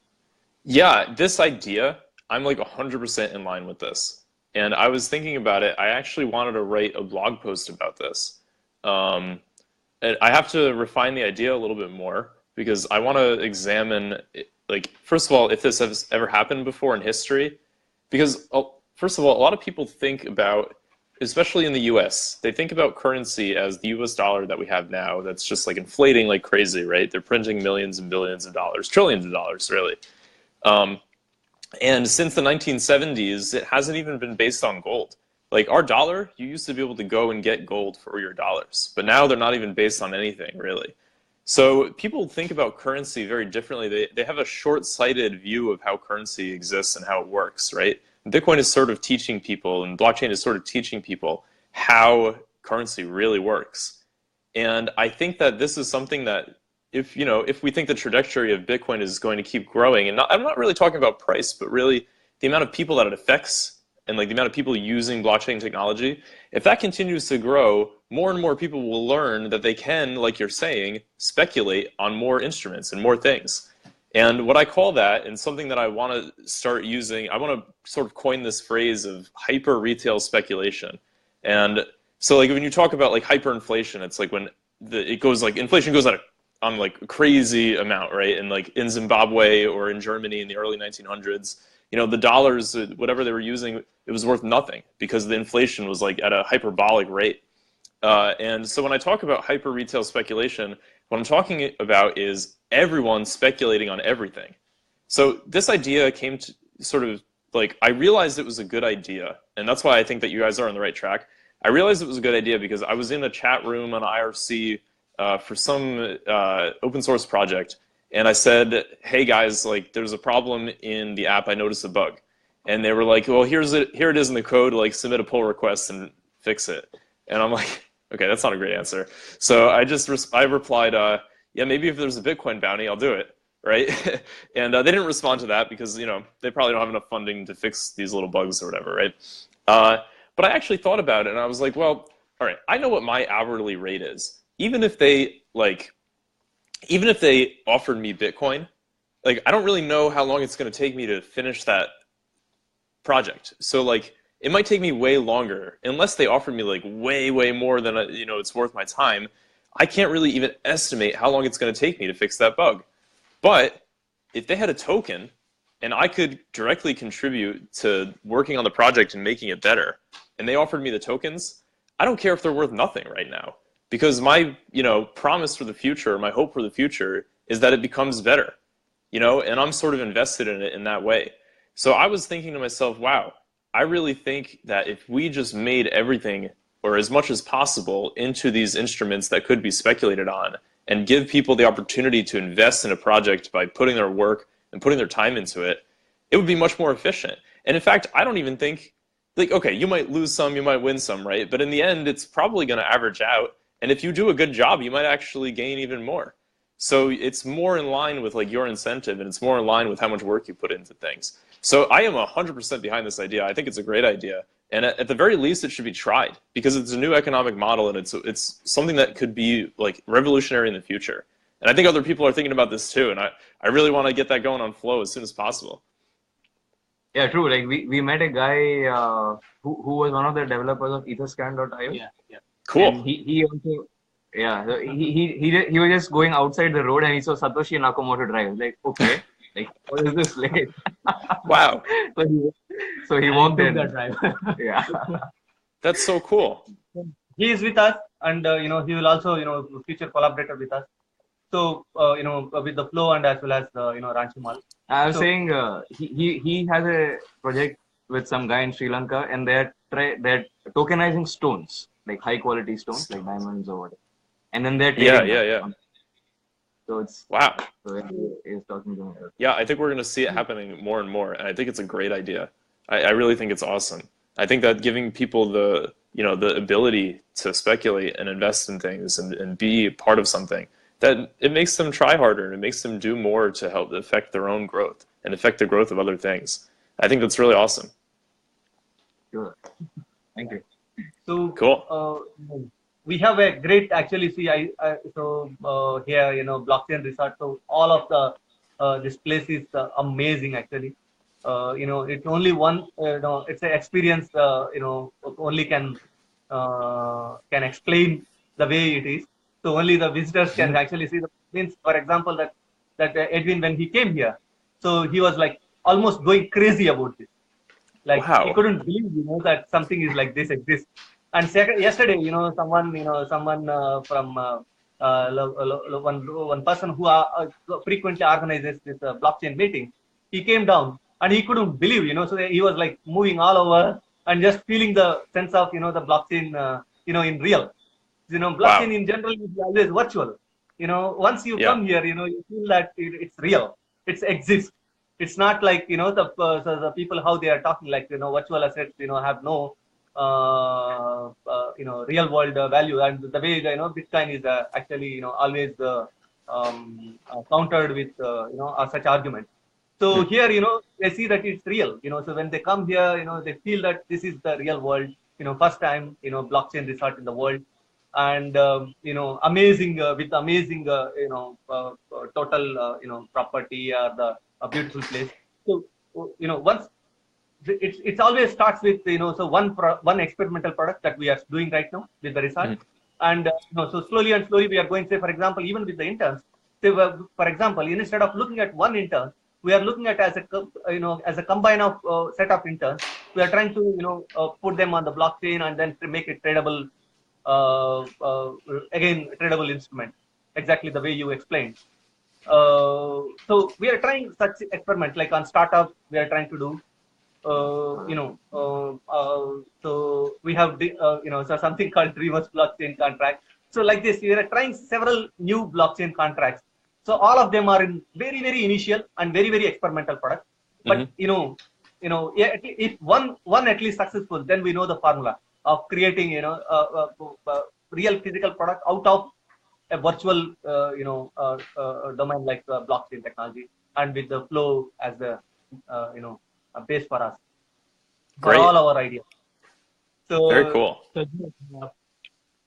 Yeah. This idea I'm like 100% in line with this. And I was thinking about it. I actually wanted to write a blog post about this. Um, and I have to refine the idea a little bit more because I want to examine, like, first of all, if this has ever happened before in history. Because, first of all, a lot of people think about, especially in the US, they think about currency as the US dollar that we have now that's just like inflating like crazy, right? They're printing millions and billions of dollars, trillions of dollars, really. Um, and since the 1970s, it hasn't even been based on gold. Like our dollar, you used to be able to go and get gold for your dollars, but now they're not even based on anything, really. So people think about currency very differently. They have a short-sighted view of how currency exists and how it works, right? Bitcoin is sort of teaching people, and blockchain is sort of teaching people how currency really works. And I think that this is something that if we think the trajectory of Bitcoin is going to keep growing, and I'm not really talking about price, but really the amount of people that it affects and like the amount of people using blockchain technology, if that continues to grow, more and more people will learn that they can, like you're saying, speculate on more instruments and more things. And what I call that, and something that I want to start using, I want to sort of coin this phrase of hyper retail speculation. And so like when you talk about like hyperinflation, it's like when it goes like inflation goes on like a crazy amount, right? And like in Zimbabwe or in Germany in the early 1900s, the dollars, whatever they were using, it was worth nothing because the inflation was like at a hyperbolic rate. And so when I talk about hyper retail speculation, what I'm talking about is everyone speculating on everything. So this idea came to sort of like, I realized it was a good idea. And that's why I think that you guys are on the right track. I realized it was a good idea because I was in a chat room on IRC for some open source project. And I said, hey guys, like there's a problem in the app. I noticed a bug. And they were like, well, here it is in the code, like submit a pull request and fix it. And I'm like, okay, that's not a great answer. So I replied, yeah, maybe if there's a Bitcoin bounty, I'll do it, right? And they didn't respond to that because, they probably don't have enough funding to fix these little bugs or whatever, right? But I actually thought about it and I was like, well, all right, I know what my hourly rate is. Even if they offered me Bitcoin, like I don't really know how long it's going to take me to finish that project. So like it might take me way longer unless they offered me like way more than it's worth my time. I can't really even estimate how long it's going to take me to fix that bug. But if they had a token and I could directly contribute to working on the project and making it better, and they offered me the tokens, I don't care if they're worth nothing right now. Because my, promise for the future, my hope for the future is that it becomes better, and I'm sort of invested in it in that way. So I was thinking to myself, wow, I really think that if we just made everything or as much as possible into these instruments that could be speculated on and give people the opportunity to invest in a project by putting their work and putting their time into it, it would be much more efficient. And in fact, I don't even think, like, okay, you might lose some, you might win some, right? But in the end, it's probably going to average out. And if you do a good job, you might actually gain even more. So it's more in line with like your incentive, and it's more in line with how much work you put into things. So I am 100% behind this idea. I think it's a great idea. And at the very least, it should be tried because it's a new economic model and it's something that could be like revolutionary in the future. And I think other people are thinking about this too. And I really want to get that going on FLO as soon as possible. Yeah, true. Like we met a guy who was one of the developers of etherscan.io. Yeah. Cool. And he also, yeah, so he was just going outside the road and he saw Satoshi Nakamoto drive. Like, okay, like what is this? Like, wow. So he walked in. That drive. Yeah. That's so cool. He is with us, and he will also future collaborator with us. So with the FLO and as well as Ranchi Mall. I was saying he has a project with some guy in Sri Lanka, and they're tokenizing stones, like high quality stones, like diamonds or whatever, and then they're trading yeah. So it's wow. So he's talking to me. Yeah, I think we're going to see it happening more and more, and I think it's a great idea. I really think it's awesome. I think that giving people the ability to speculate and invest in things and be part of something, that it makes them try harder and it makes them do more to help affect their own growth and affect the growth of other things. I think that's really awesome. Sure. Thank you. So cool. We have a great, actually, see, here, blockchain resort. So all of this place is amazing, actually. it's only one, it's an experience, only can explain the way it is. So only the visitors can actually see the means. For example, that Edwin, when he came here, so he was like almost going crazy about this. Like he Wow. couldn't believe, that something is like this exists. And yesterday, someone from one person who frequently organizes this blockchain meeting, he came down and he couldn't believe, so he was like moving all over and just feeling the sense of, the blockchain, in real. Blockchain Wow. in general is always virtual. Once you Yeah. come here, you feel that it's real. It exists. It's not like, the people, how they are talking, like, virtual assets, have no, real world value. And the way, Bitcoin is actually, always countered with, such arguments. So Mm. here, they see that it's real, so when they come here, they feel that this is the real world, first time, blockchain resort in the world. And, amazing, with amazing, total, property, or the a beautiful place. So, once it always starts with, so one experimental product that we are doing right now with the resort. Mm. And, so slowly and slowly we are going, say, for example, even with the interns, say, for example, instead of looking at one intern, we are looking at as a combine of set of interns. We are trying to, put them on the blockchain and then to make it tradable, again, tradable instrument, exactly the way you explained. So we are trying such experiment, like on startup we are trying to do. So we have so something called reverse blockchain contract. So like this, we are trying several new blockchain contracts. So all of them are in very, very initial and very, very experimental product. But Mm-hmm. yeah, if one at least successful, then we know the formula of creating real physical product out of a virtual domain, like blockchain technology, and with the flow as the a base for us, for Great. all our ideas. Very So cool. So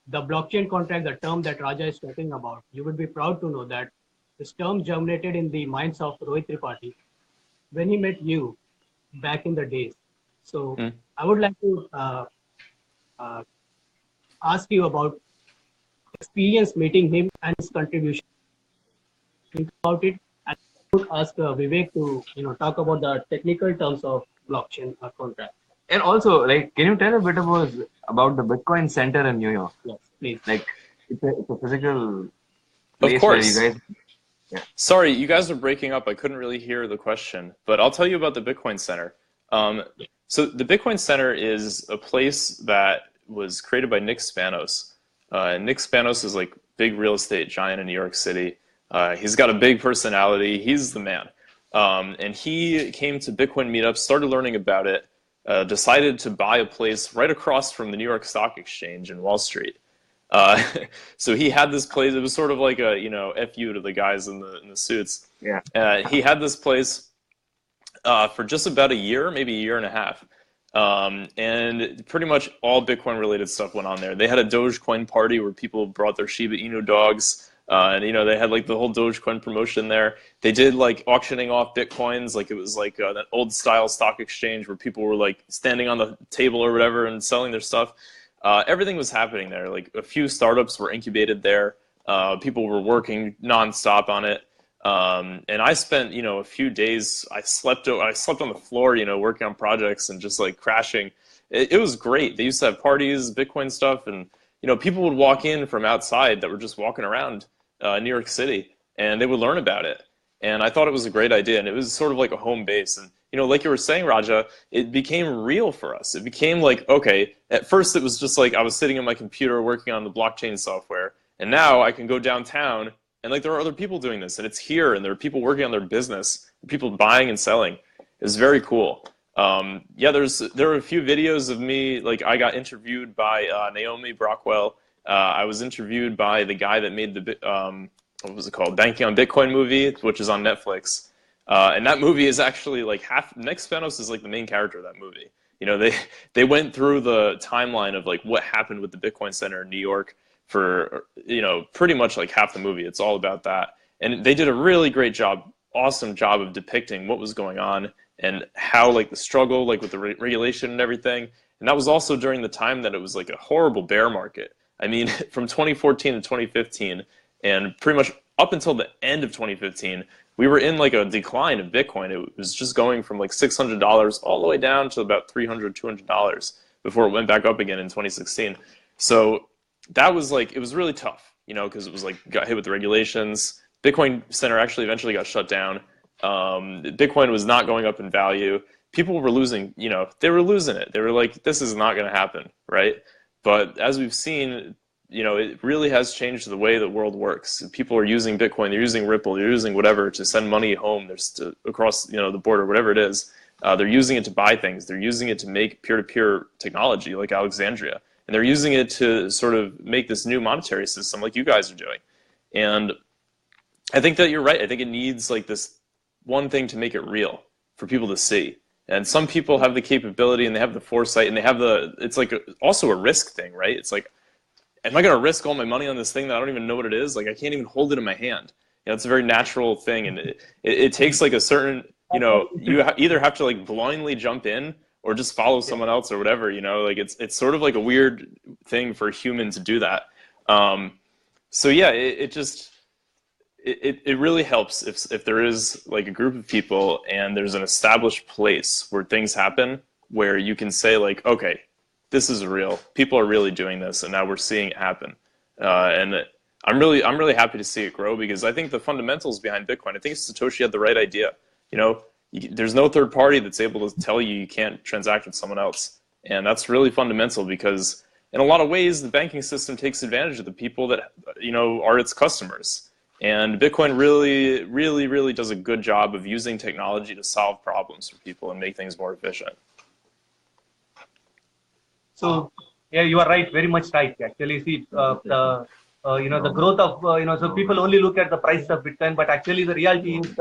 the blockchain contract, the term that Raja is talking about, you would be proud to know that this term germinated in the minds of Rohit Tripathi when he met you back in the days. So Mm. I would like to uh, ask you about experience meeting him and his contribution. Think about it, and I would ask Vivek to talk about the technical terms of blockchain contract. And also, like, can you tell a bit about the Bitcoin Center in New York? Yes, please. Like, it's a physical Of place where you course. guys. Yeah. Sorry, you guys are breaking up. I couldn't really hear the question, but I'll tell you about the Bitcoin Center. So the Bitcoin Center is a place that was created by Nick Spanos. Nick Spanos is like big real estate giant in New York City. He's got a big personality. He's the man. And he came to Bitcoin meetups, started learning about it, decided to buy a place right across from the New York Stock Exchange in Wall Street. Uh, so he had this place. It was sort of like a FU to the guys in the suits. Yeah. He had this place for just about a year, maybe a year and a half. And pretty much all Bitcoin related stuff went on there. They had a Dogecoin party where people brought their Shiba Inu dogs. And they had like the whole Dogecoin promotion there. They did like auctioning off Bitcoins, like it was like that old style stock exchange where people were like standing on the table or whatever and selling their stuff. Everything was happening there. Like a few startups were incubated there. People were working nonstop on it. And I spent, a few days. I slept on the floor, working on projects and just like crashing. It was great. They used to have parties, Bitcoin stuff, and people would walk in from outside that were just walking around New York City, and they would learn about it. And I thought it was a great idea, and it was sort of like a home base. And like you were saying, Raja, it became real for us. It became like, okay, at first it was just like I was sitting on my computer working on the blockchain software, and now I can go downtown and like there are other people doing this, and it's here, and there are people working on their business, people buying and selling. It's very cool. Yeah, there are a few videos of me. Like I got interviewed by Naomi Brockwell. I was interviewed by the guy that made the what was it called, Banking on Bitcoin movie, which is on Netflix. And that movie is actually like Nick Spanos is like the main character of that movie. They went through the timeline of like what happened with the Bitcoin Center in New York for pretty much like half the movie. It's all about that, and they did a really great job, awesome job of depicting what was going on and how like the struggle like with the regulation and everything. And that was also during the time that it was like a horrible bear market. I mean, from 2014 to 2015, and pretty much up until the end of 2015, we were in like a decline of Bitcoin. It was just going from like $600 all the way down to about $300, $200 before it went back up again in 2016. So that was like, it was really tough, you know, because it was like got hit with the regulations. Bitcoin Center actually eventually got shut down. Bitcoin was not going up in value. People were losing, you know, they were losing it. They were like, this is not going to happen, right? But as we've seen, you know, it really has changed the way the world works. People are using Bitcoin, they're using Ripple, they're using whatever to send money home. There's across, you know, the border, whatever it is. They're using it to buy things. They're using it to make peer-to-peer technology like Alexandria. And they're using it to sort of make this new monetary system like you guys are doing. And I think that you're right. I think it needs like this one thing to make it real for people to see. And some people have the capability and they have the foresight and they have it's like also a risk thing, right? It's like, am I going to risk all my money on this thing that I don't even know what it is? Like, I can't even hold it in my hand. You know, it's a very natural thing. And it takes like a certain, you know, you either have to like blindly jump in or just follow someone else or whatever, you know, like it's sort of like a weird thing for a human to do that. So yeah, it really helps if there is like a group of people and there's an established place where things happen where you can say like, okay, this is real. People are really doing this, and now we're seeing it happen. And I'm really happy to see it grow because I think the fundamentals behind Bitcoin. I think Satoshi had the right idea. You know, there's no third party that's able to tell you can't transact with someone else, and that's really fundamental because in a lot of ways the banking system takes advantage of the people that you know are its customers. And Bitcoin really does a good job of using technology to solve problems for people and make things more efficient. So yeah, you are right, very much right. Actually, see the the growth of so people only look at the price of Bitcoin, but actually the reality is,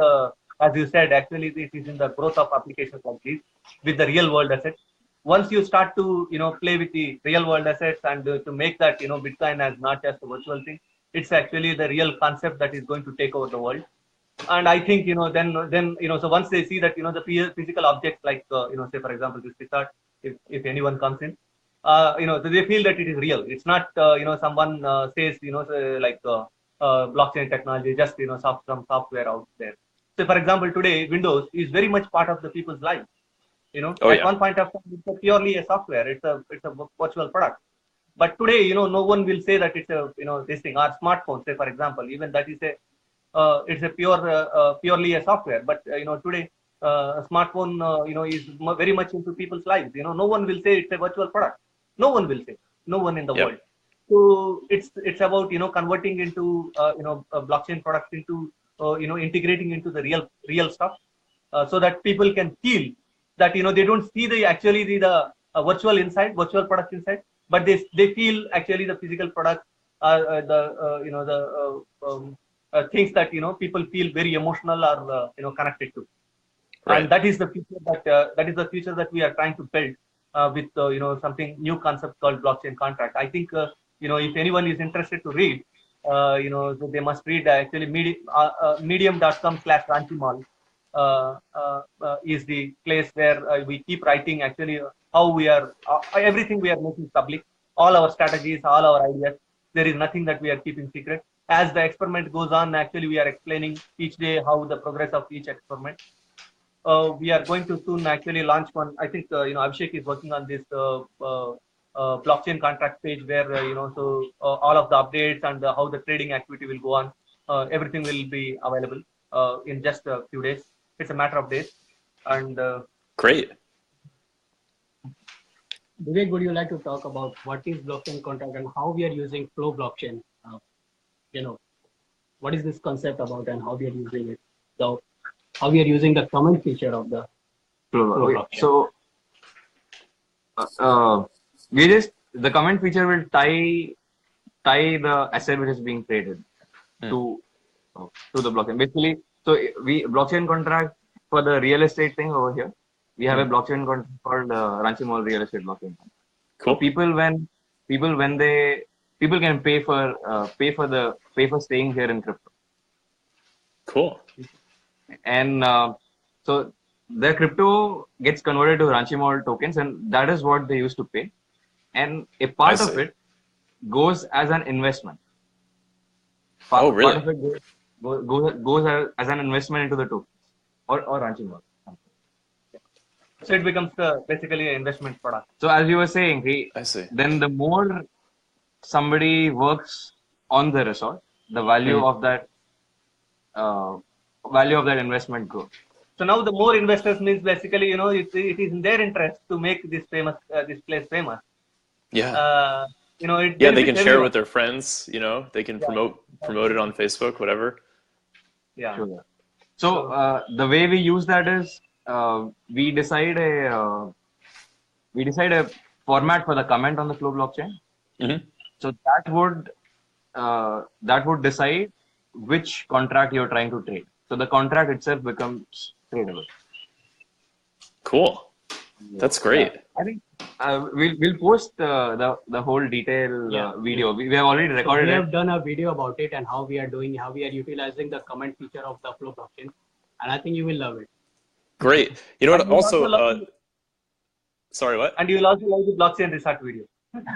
as you said, actually it is in the growth of applications like this with the real world assets. Once you start to play with the real world assets and to make that Bitcoin as not just a virtual thing, it's actually the real concept that is going to take over the world. And I think then so once they see that the physical objects like say for example this resort, if anyone comes in, they feel that it is real. It's not someone says like blockchain technology, just some software out there. So for example, today Windows is very much part of the people's lives. At one point of time, it's purely a software. It's a virtual product. But today, no one will say that it's a this thing. Our smartphone, say for example, even that is it's a purely a software. But today a smartphone is very much into people's lives. No one will say it's a virtual product. No one will say. No one in the world. So it's about converting into blockchain products into integrating into the real stuff, so that people can feel that they don't see the virtual product inside, but they feel actually the physical product are things that people feel very emotional or connected to. Right. And that is the future that we are trying to build with something new concept called blockchain contract. I think if anyone is interested to read, so they must read actually medium.com/Ranchi Mall is the place where we keep writing actually how we are everything we are making public, all our strategies, all our ideas. There is nothing that we are keeping secret. As the experiment goes on, actually we are explaining each day how the progress of each experiment. We are going to soon actually launch one. I think Abhishek is working on this blockchain contract page where so all of the updates and how the trading activity will go on. Everything will be available in just a few days. It's a matter of days. And great. Vivek, would you like to talk about what is blockchain contract and how we are using FLO blockchain? What is this concept about and how we are using it? So, how we are using the comment feature of the FLO blockchain. So, the comment feature will tie the asset which is being traded to the blockchain. Basically, so blockchain contract for the real estate thing over here. We have a blockchain contract called Ranchi Mall Real Estate Blockchain. Cool. So people can pay for staying here in crypto. Cool. And so their crypto gets converted to Ranchi Mall tokens, and that is what they used to pay. And a I part of see. it goes as an investment. Oh, Part really? of it goes as an investment into the tokens or Ranchi Mall. So it becomes basically an investment product. So as you were saying, I see. then the more somebody works on the resort, the uh, value of that investment grows. So now the more investors means basically, it is in their interest to make this place famous. Yeah. It Yeah, they benefits can share it everyone. with their friends, they can Yeah. promote it on Facebook, whatever. Yeah. Sure. So the way we use that is we decide a format for the comment on the Flow blockchain. Hmm. So that would decide which contract you're trying to trade. So the contract itself becomes tradable. Cool. That's great. Yeah. I think we'll post the whole detailed Yeah. video. We have already So recorded we it. have done a video about it and how we are utilizing the comment feature of the Flow blockchain, and I think you will love it. Great. You know And what? you will also Also, love, sorry, what? and you will also love the blockchain research video.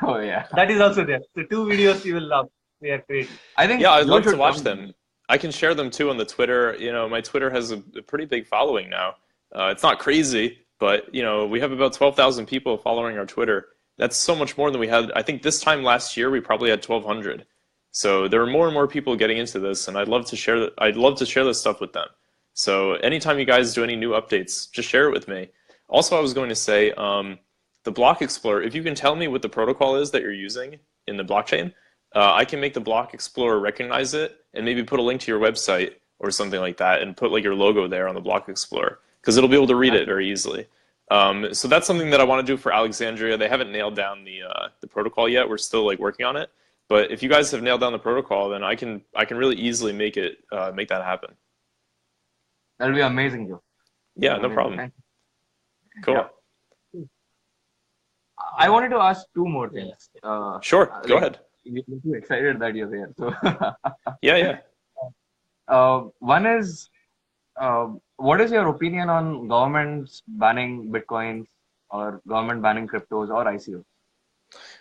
Oh yeah. That is also there. The two videos you will love. We are creating. I think Yeah, I'd Joe love to should watch come. them. I can share them too on the Twitter. My Twitter has a pretty big following now. It's not crazy, but we have about 12,000 people following our Twitter. That's so much more than we had. I think this time last year we probably had 1,200. So there are more and more people getting into this, and I'd love to share. I'd love to share this stuff with them. So anytime you guys do any new updates, just share it with me. Also, I was going to say, the Block Explorer. If you can tell me what the protocol is that you're using in the blockchain, I can make the Block Explorer recognize it and maybe put a link to your website or something like that, and put like your logo there on the Block Explorer because it'll be able to read it very easily. So that's something that I want to do for Alexandria. They haven't nailed down the protocol yet. We're still like working on it. But if you guys have nailed down the protocol, then I can really easily make that happen. That'll be amazing, Joe. Yeah, no problem. Cool. Yeah. I wanted to ask two more things. Sure, go ahead. You're too excited that you're there. So Yeah. one is, what is your opinion on governments banning Bitcoins or government banning cryptos or ICOs?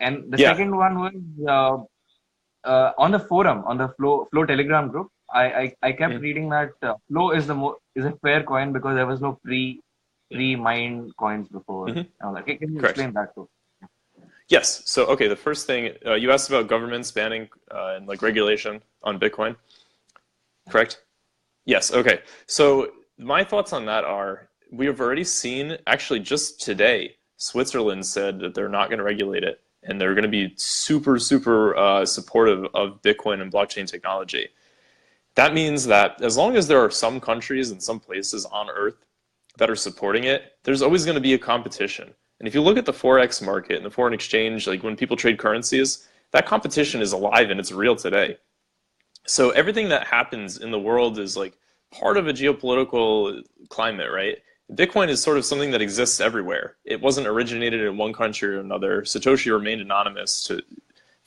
And the second one was on the forum, on the Flow Telegram group. I kept reading that Flow is is a fair coin because there was no pre-mined coins before. Mhm. Can you Correct. explain that too? Yes. So, okay, the first thing you asked about governments banning and like regulation on Bitcoin, correct? Yes. Okay. So my thoughts on that are we have already seen, actually just today, Switzerland said that they're not going to regulate it and they're going to be super, super supportive of Bitcoin and blockchain technology. That means that as long as there are some countries and some places on Earth that are supporting it, there's always going to be a competition. And if you look at the Forex market and the foreign exchange, like when people trade currencies, that competition is alive and it's real today. So everything that happens in the world is like part of a geopolitical climate, right? Bitcoin is sort of something that exists everywhere. It wasn't originated in one country or another. Satoshi remained anonymous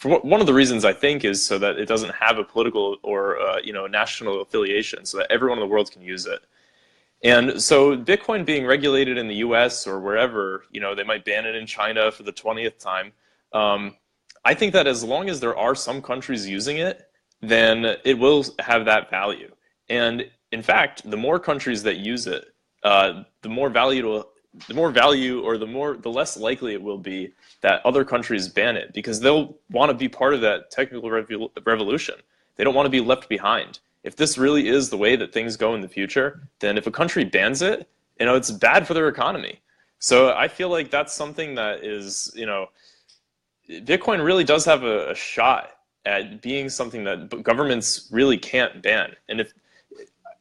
one of the reasons I think is so that it doesn't have a political or national affiliation, so that everyone in the world can use it. And so Bitcoin being regulated in the US or wherever, they might ban it in China for the 20th time. I think that as long as there are some countries using it, then it will have that value. And in fact, the more countries that use it, the the less likely it will be that other countries ban it because they'll want to be part of that technical revolution. They don't want to be left behind. If this really is the way that things go in the future, then if a country bans it, it's bad for their economy. So I feel like that's something that is, Bitcoin really does have a shot at being something that governments really can't ban. And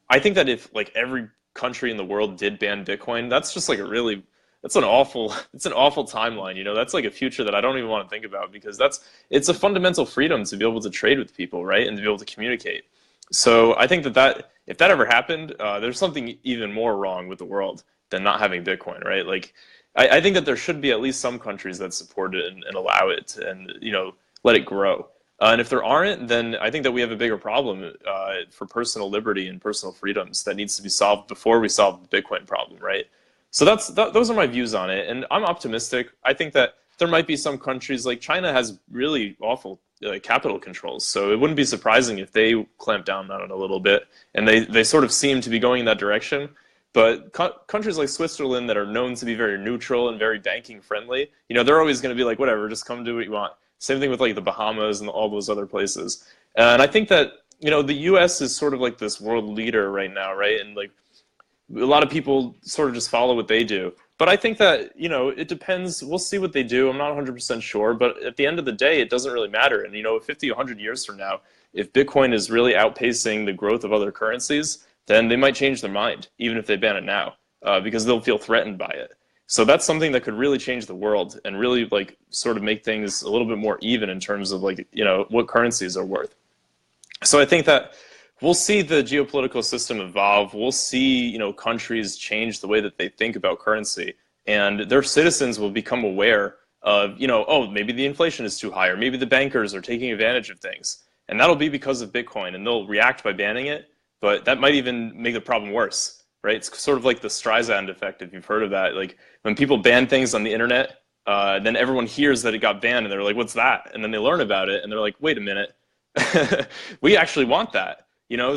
I think that if like every country in the world did ban Bitcoin, that's just like it's an awful timeline. That's like a future that I don't even want to think about because it's a fundamental freedom to be able to trade with people, right? And to be able to communicate. So I think that if that ever happened, there's something even more wrong with the world than not having Bitcoin, right? Like, I think that there should be at least some countries that support it and allow it and let it grow. And if there aren't, then I think that we have a bigger problem for personal liberty and personal freedoms that needs to be solved before we solve the Bitcoin problem, right? So those are my views on it, and I'm optimistic. I think that there might be some countries, like China has really awful capital controls, so it wouldn't be surprising if they clamp down on it a little bit, and they sort of seem to be going in that direction. But countries like Switzerland that are known to be very neutral and very banking friendly, they're always going to be like, whatever, just come do what you want. Same thing with like the Bahamas and all those other places. And I think that, the US is sort of like this world leader right now, right? And like a lot of people sort of just follow what they do. But I think that, it depends. We'll see what they do. I'm not 100% sure. But at the end of the day, it doesn't really matter. And, 50, 100 years from now, if Bitcoin is really outpacing the growth of other currencies, then they might change their mind, even if they ban it now, because they'll feel threatened by it. So that's something that could really change the world and really like sort of make things a little bit more even in terms of like, what currencies are worth. So I think that we'll see the geopolitical system evolve. We'll see, countries change the way that they think about currency, and their citizens will become aware of, oh, maybe the inflation is too high, or maybe the bankers are taking advantage of things. And that'll be because of Bitcoin, and they'll react by banning it, but that might even make the problem worse, right? It's sort of like the Streisand effect, if you've heard of that. Like when people ban things on the internet, then everyone hears that it got banned, and they're like, what's that? And then they learn about it, and they're like, wait a minute, we actually want that.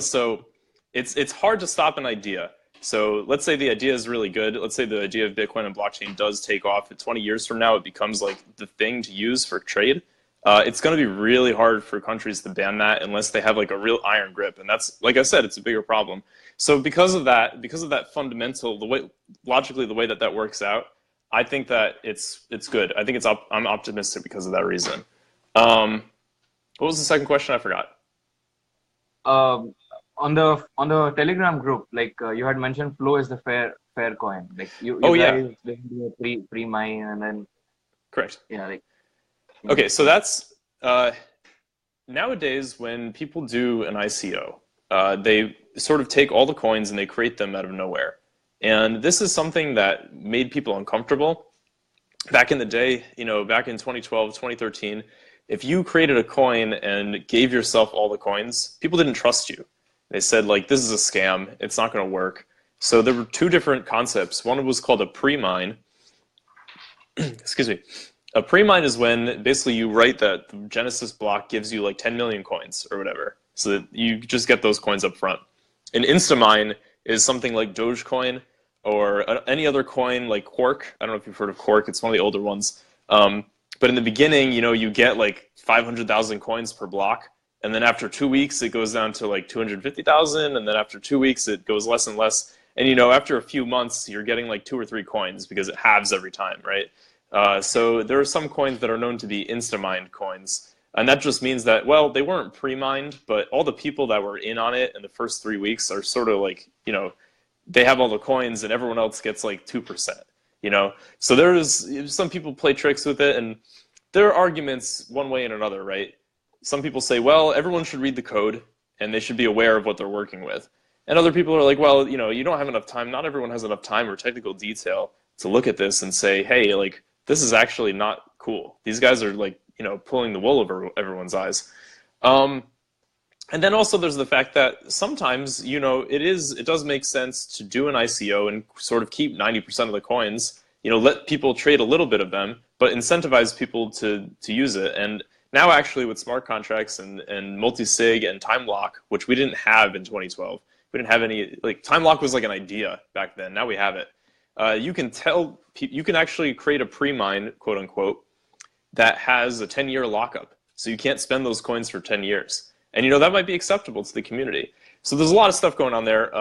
So it's hard to stop an idea. So let's say the idea is really good. Let's say the idea of Bitcoin and blockchain does take off. 20 years from now, it becomes like the thing to use for trade. It's going to be really hard for countries to ban that unless they have like a real iron grip. And that's, like I said, it's a bigger problem. So because of that fundamental, logically, the way that works out, I think that it's good. I think I'm optimistic because of that reason. What was the second question? I forgot. On the Telegram group, like you had mentioned, FLO is the fair coin. Like you guys do a pre-mine and then. Correct. Yeah. Like. Okay, so that's nowadays when people do an ICO, they sort of take all the coins and they create them out of nowhere. And this is something that made people uncomfortable. Back in the day, back in 2012, 2013, if you created a coin and gave yourself all the coins, people didn't trust you. They said, like, this is a scam. It's not going to work. So there were two different concepts. One was called a pre-mine. Excuse me. A pre-mine is when basically you write that the Genesis block gives you like 10 million coins or whatever. So that you just get those coins up front. An Instamine is something like Dogecoin or any other coin like Quark. I don't know if you've heard of Quark. It's one of the older ones. But in the beginning, you get like 500,000 coins per block. And then after 2 weeks, it goes down to like 250,000. And then after 2 weeks, it goes less and less. And, after a few months, you're getting like 2 or 3 coins because it halves every time, right? So there are some coins that are known to be insta-mined coins. And that just means that, well, they weren't pre-mined, but all the people that were in on it in the first 3 weeks are sort of like, they have all the coins and everyone else gets like 2%, So there's some people play tricks with it, and there are arguments one way and another, right? Some people say, well, everyone should read the code and they should be aware of what they're working with. And other people are like, well, you don't have enough time. Not everyone has enough time or technical detail to look at this and say, hey, like, this is actually not cool. These guys are like, pulling the wool over everyone's eyes. And then also there's the fact that sometimes, it does make sense to do an ICO and sort of keep 90% of the coins, let people trade a little bit of them, but incentivize people to use it. And now actually with smart contracts and multi-sig and time lock, which we didn't have in 2012, we didn't have any, like time lock was like an idea back then. Now we have it. You can actually create a pre-mine, quote unquote, that has a 10-year lockup. So you can't spend those coins for 10 years. And, that might be acceptable to the community. So there's a lot of stuff going on there.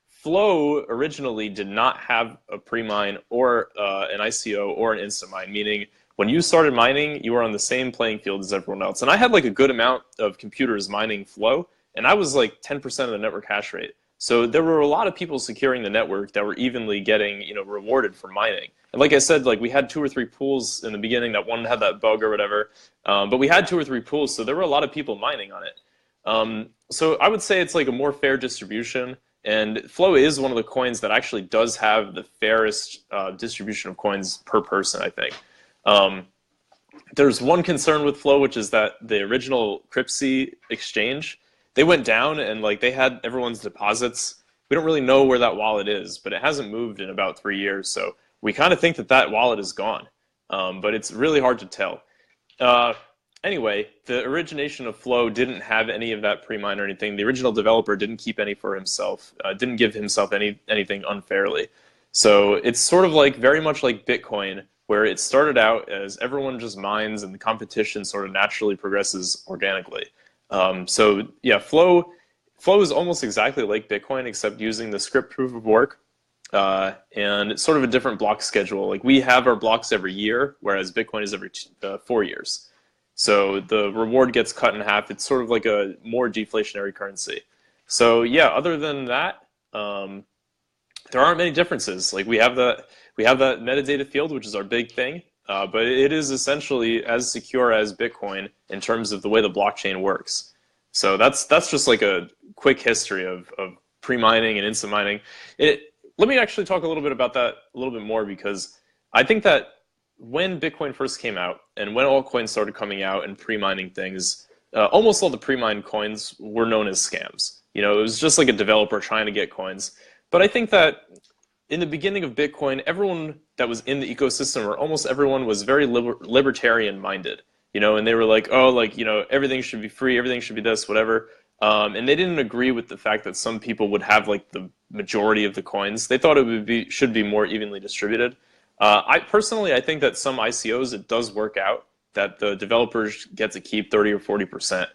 FLO originally did not have a pre-mine or an ICO or an instant-mine, meaning when you started mining, you were on the same playing field as everyone else. And I had like a good amount of computers mining FLO, and I was like 10% of the network hash rate. So there were a lot of people securing the network that were evenly getting, rewarded for mining. And like I said, like we had 2 or 3 pools in the beginning that one had that bug or whatever. But we had 2 or 3 pools, so there were a lot of people mining on it. So I would say it's like a more fair distribution. And FLO is one of the coins that actually does have the fairest distribution of coins per person, I think. there's one concern with FLO, which is that the original Cryptsy exchange, they went down and like they had everyone's deposits. We don't really know where that wallet is, but it hasn't moved in about 3 years. So we kind of think that that wallet is gone, but it's really hard to tell. Anyway, the origination of FLO didn't have any of that pre-mine or anything. The original developer didn't keep any for himself, didn't give himself anything unfairly. So it's sort of like very much like Bitcoin, where it started out as everyone just mines and the competition sort of naturally progresses organically. So yeah, FLO is almost exactly like Bitcoin, except using the script proof of work. And it's sort of a different block schedule. Like we have our blocks every year, whereas Bitcoin is every 4 years. So the reward gets cut in half. It's sort of like a more deflationary currency. So yeah, other than that, there aren't many differences. Like we have that metadata field, which is our big thing, but it is essentially as secure as Bitcoin in terms of the way the blockchain works. So that's just like a quick history of pre-mining and instant mining. Let me actually talk a little bit about that a little bit more, because I think that when Bitcoin first came out and when altcoins started coming out and pre-mining things, almost all the pre-mined coins were known as scams. You know, it was just like a developer trying to get coins. But I think that in the beginning of Bitcoin, everyone that was in the ecosystem, or almost everyone, was very libertarian minded, you know, and they were like, oh, like, you know, everything should be free, everything should be this, whatever. And they didn't agree with the fact that some people would have like the majority of the coins. They thought it should be more evenly distributed. I think that some ICOs, it does work out that the developers get to keep 30 or 40%.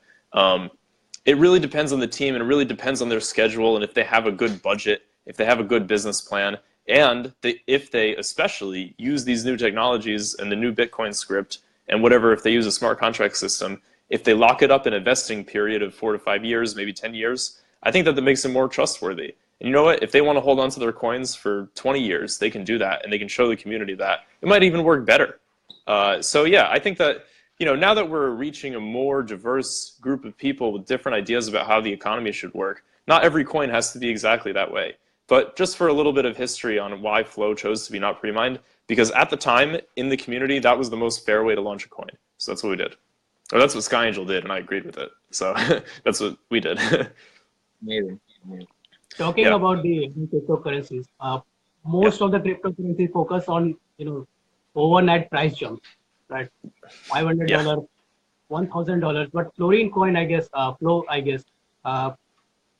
It really depends on the team, and it really depends on their schedule, and if they have a good budget, if they have a good business plan, and if they especially use these new technologies and the new Bitcoin script and whatever, if they use a smart contract system, if they lock it up in a vesting period of 4 to 5 years, maybe 10 years, I think that makes them more trustworthy. And you know what? If they want to hold on to their coins for 20 years, they can do that, and they can show the community that. It might even work better. So yeah, I think that, you know, now that we're reaching a more diverse group of people with different ideas about how the economy should work, not every coin has to be exactly that way. But just for a little bit of history on why FLO chose to be not pre-mined, because at the time in the community, that was the most fair way to launch a coin. So that's what we did. Or that's what Sky Angel did, and I agreed with it. So that's what we did. Amazing. Talking about the cryptocurrencies, most of the cryptocurrencies focus on, you know, overnight price jumps, right? $500, $1,000. But Florine coin, I guess, FLO, I guess,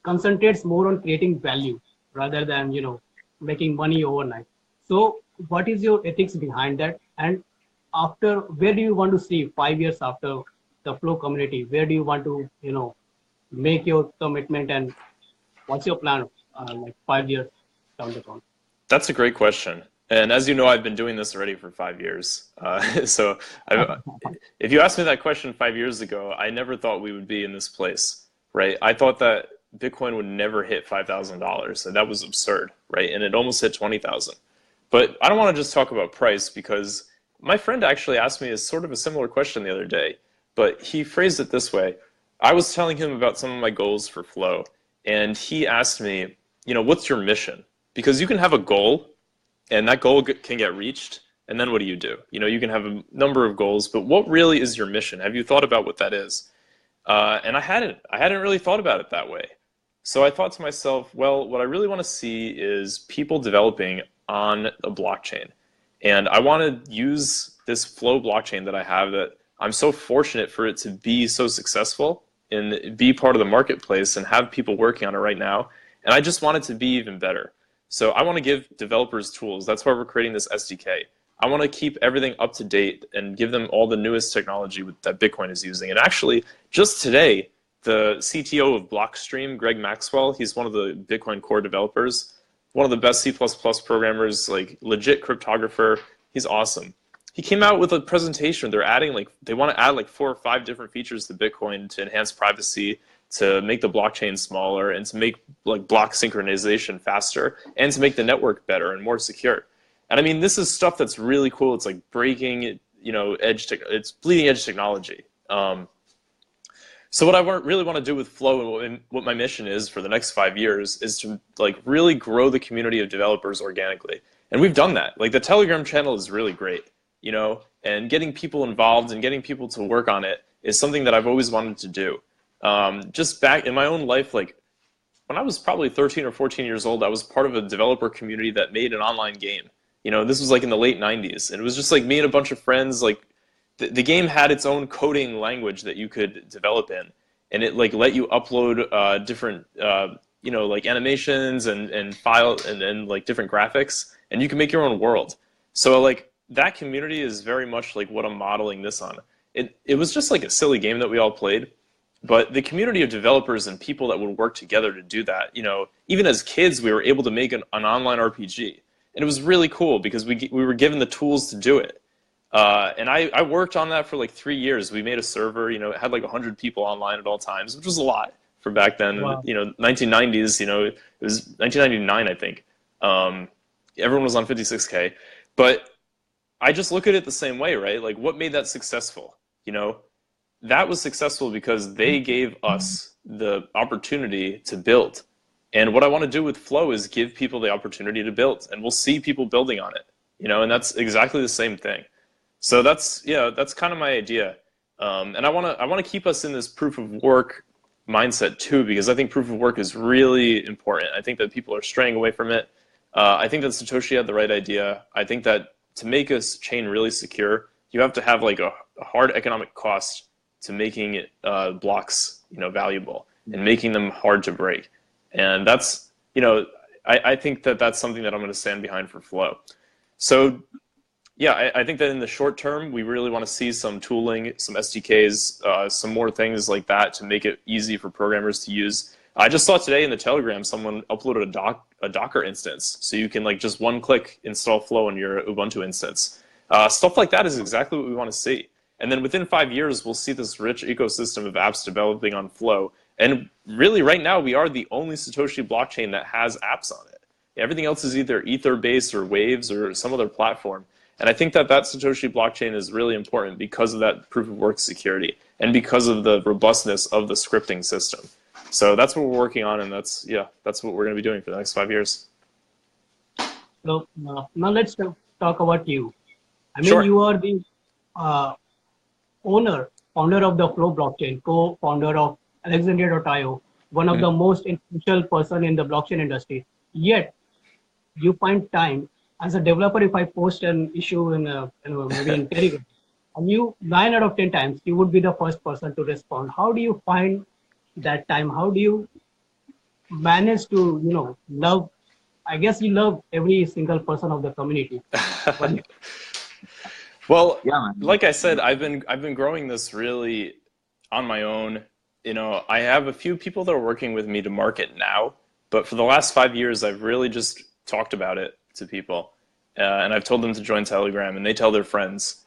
concentrates more on creating value rather than, you know, making money overnight. So what is your ethics behind that? And after, where do you want to see 5 years after the FLO community? Where do you want to, you know, make your commitment, and what's your plan, like 5 years down the road? That's a great question. And as you know, I've been doing this already for 5 years. So if you asked me that question 5 years ago, I never thought we would be in this place, right? I thought that Bitcoin would never hit $5,000, and that was absurd, right? And it almost hit 20,000. But I don't want to just talk about price, because my friend actually asked me a sort of a similar question the other day, but he phrased it this way. I was telling him about some of my goals for FLO, and he asked me, you know, what's your mission? Because you can have a goal, and that goal can get reached, and then what do? You know, you can have a number of goals, but what really is your mission? Have you thought about what that is? And I hadn't really thought about it that way. So I thought to myself, well, what I really want to see is people developing on a blockchain. And I want to use this FLO blockchain that I have, that I'm so fortunate for it to be so successful and be part of the marketplace and have people working on it right now. And I just want it to be even better. So I want to give developers tools. That's why we're creating this SDK. I want to keep everything up to date and give them all the newest technology that Bitcoin is using. And actually, just today, the CTO of Blockstream, Greg Maxwell, he's one of the Bitcoin core developers, one of the best C++ programmers, like legit cryptographer. He's awesome. He came out with a presentation. They want to add like 4 or 5 different features to Bitcoin to enhance privacy, to make the blockchain smaller, and to make like block synchronization faster, and to make the network better and more secure. And I mean, this is stuff that's really cool. It's like breaking, you know, it's bleeding edge technology. So what I really want to do with FLO, and what my mission is for the next 5 years, is to like really grow the community of developers organically. And we've done that. Like the Telegram channel is really great. and getting people involved and getting people to work on it is something that I've always wanted to do. Just back in my own life, like when I was probably 13 or 14 years old, I was part of a developer community that made an online game. This was like in the late 90s, and it was just like me and a bunch of friends. Like the game had its own coding language that you could develop in, and it like let you upload different like animations and file and like different graphics, and you can make your own world. So like that community is very much like what I'm modeling this on. It was just like a silly game that we all played, but the community of developers and people that would work together to do that, even as kids, we were able to make an online RPG, and it was really cool because we were given the tools to do it. And I worked on that for like 3 years. We made a server, it had like 100 people online at all times, which was a lot for back then. Wow. 1990s, it was 1999, I think. Everyone was on 56K. But I just look at it the same way, right? Like what made that successful? That was successful because they gave us the opportunity to build. And what I want to do with FLO is give people the opportunity to build, and we'll see people building on it, and that's exactly the same thing. So that's kind of my idea. And I want to keep us in this proof of work mindset too, because I think proof of work is really important. I think that people are straying away from it. I think that Satoshi had the right idea. I think that to make a chain really secure, you have to have like a hard economic cost to making it blocks, valuable and making them hard to break. And that's, I think that that's something that I'm going to stand behind for FLO. So yeah, I think that in the short term, we really want to see some tooling, some SDKs, some more things like that to make it easy for programmers to use. I just saw today in the Telegram, someone uploaded a Docker instance. So you can like just one click install FLO in your Ubuntu instance. Stuff like that is exactly what we want to see. And then within 5 years, we'll see this rich ecosystem of apps developing on FLO. And really right now, we are the only Satoshi blockchain that has apps on it. Everything else is either Ether-based or Waves or some other platform. And I think that Satoshi blockchain is really important because of that proof of work security and because of the robustness of the scripting system. So that's what we're working on, and that's what we're going to be doing for the next 5 years. So now let's talk about you. I mean, Sure. You are the founder of the FLO blockchain, co-founder of Alexandria.io, one of the most influential person in the blockchain industry. Yet, you find time as a developer. If I post an issue in maybe in Telegram, and you 9 out of 10 times you would be the first person to respond. How do you find that time? How do you manage to love? I guess you love every single person of the community. Well, Yeah, man. like I said, I've been growing this really on my own. I have a few people that are working with me to market now, but for the last 5 years, I've really just talked about it to people, and I've told them to join Telegram, and they tell their friends.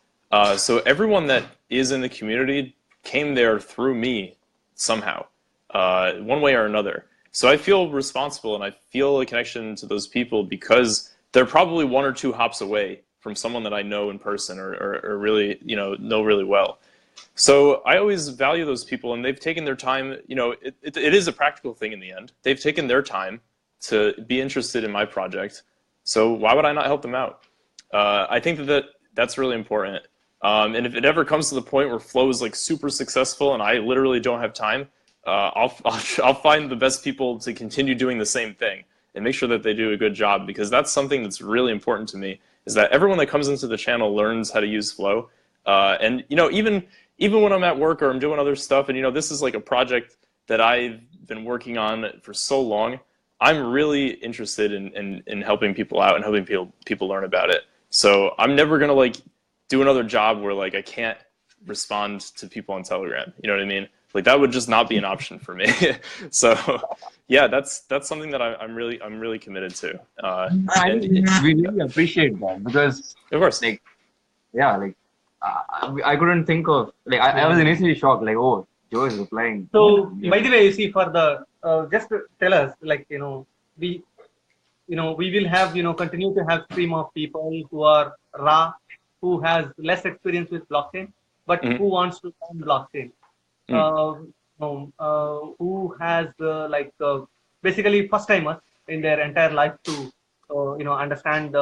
So everyone that is in the community came there through me somehow, one way or another. So I feel responsible, and I feel a connection to those people because they're probably 1 or 2 hops away from someone that I know in person or really know really well. So I always value those people, and they've taken their time. It is a practical thing in the end. They've taken their time to be interested in my project. So why would I not help them out? I think that's really important. And if it ever comes to the point where FLO is like super successful and I literally don't have time, I'll find the best people to continue doing the same thing and make sure that they do a good job, because that's something that's really important to me, is that everyone that comes into the channel learns how to use FLO. And even when I'm at work or I'm doing other stuff, and this is like a project that I've been working on for so long, I'm really interested in helping people out and helping people learn about it. So I'm never gonna like do another job where like I can't respond to people on Telegram. You know what I mean? Like that would just not be an option for me. So yeah, that's something that I'm really committed to. We really appreciate that, because Of course. I couldn't think of, I was initially shocked, oh, Joe is replying. So, by the way, you see, for the just to tell us, we will have continue to have stream of people who are raw, who has less experience with blockchain, but who wants to learn blockchain. Who has basically first timers in their entire life to understand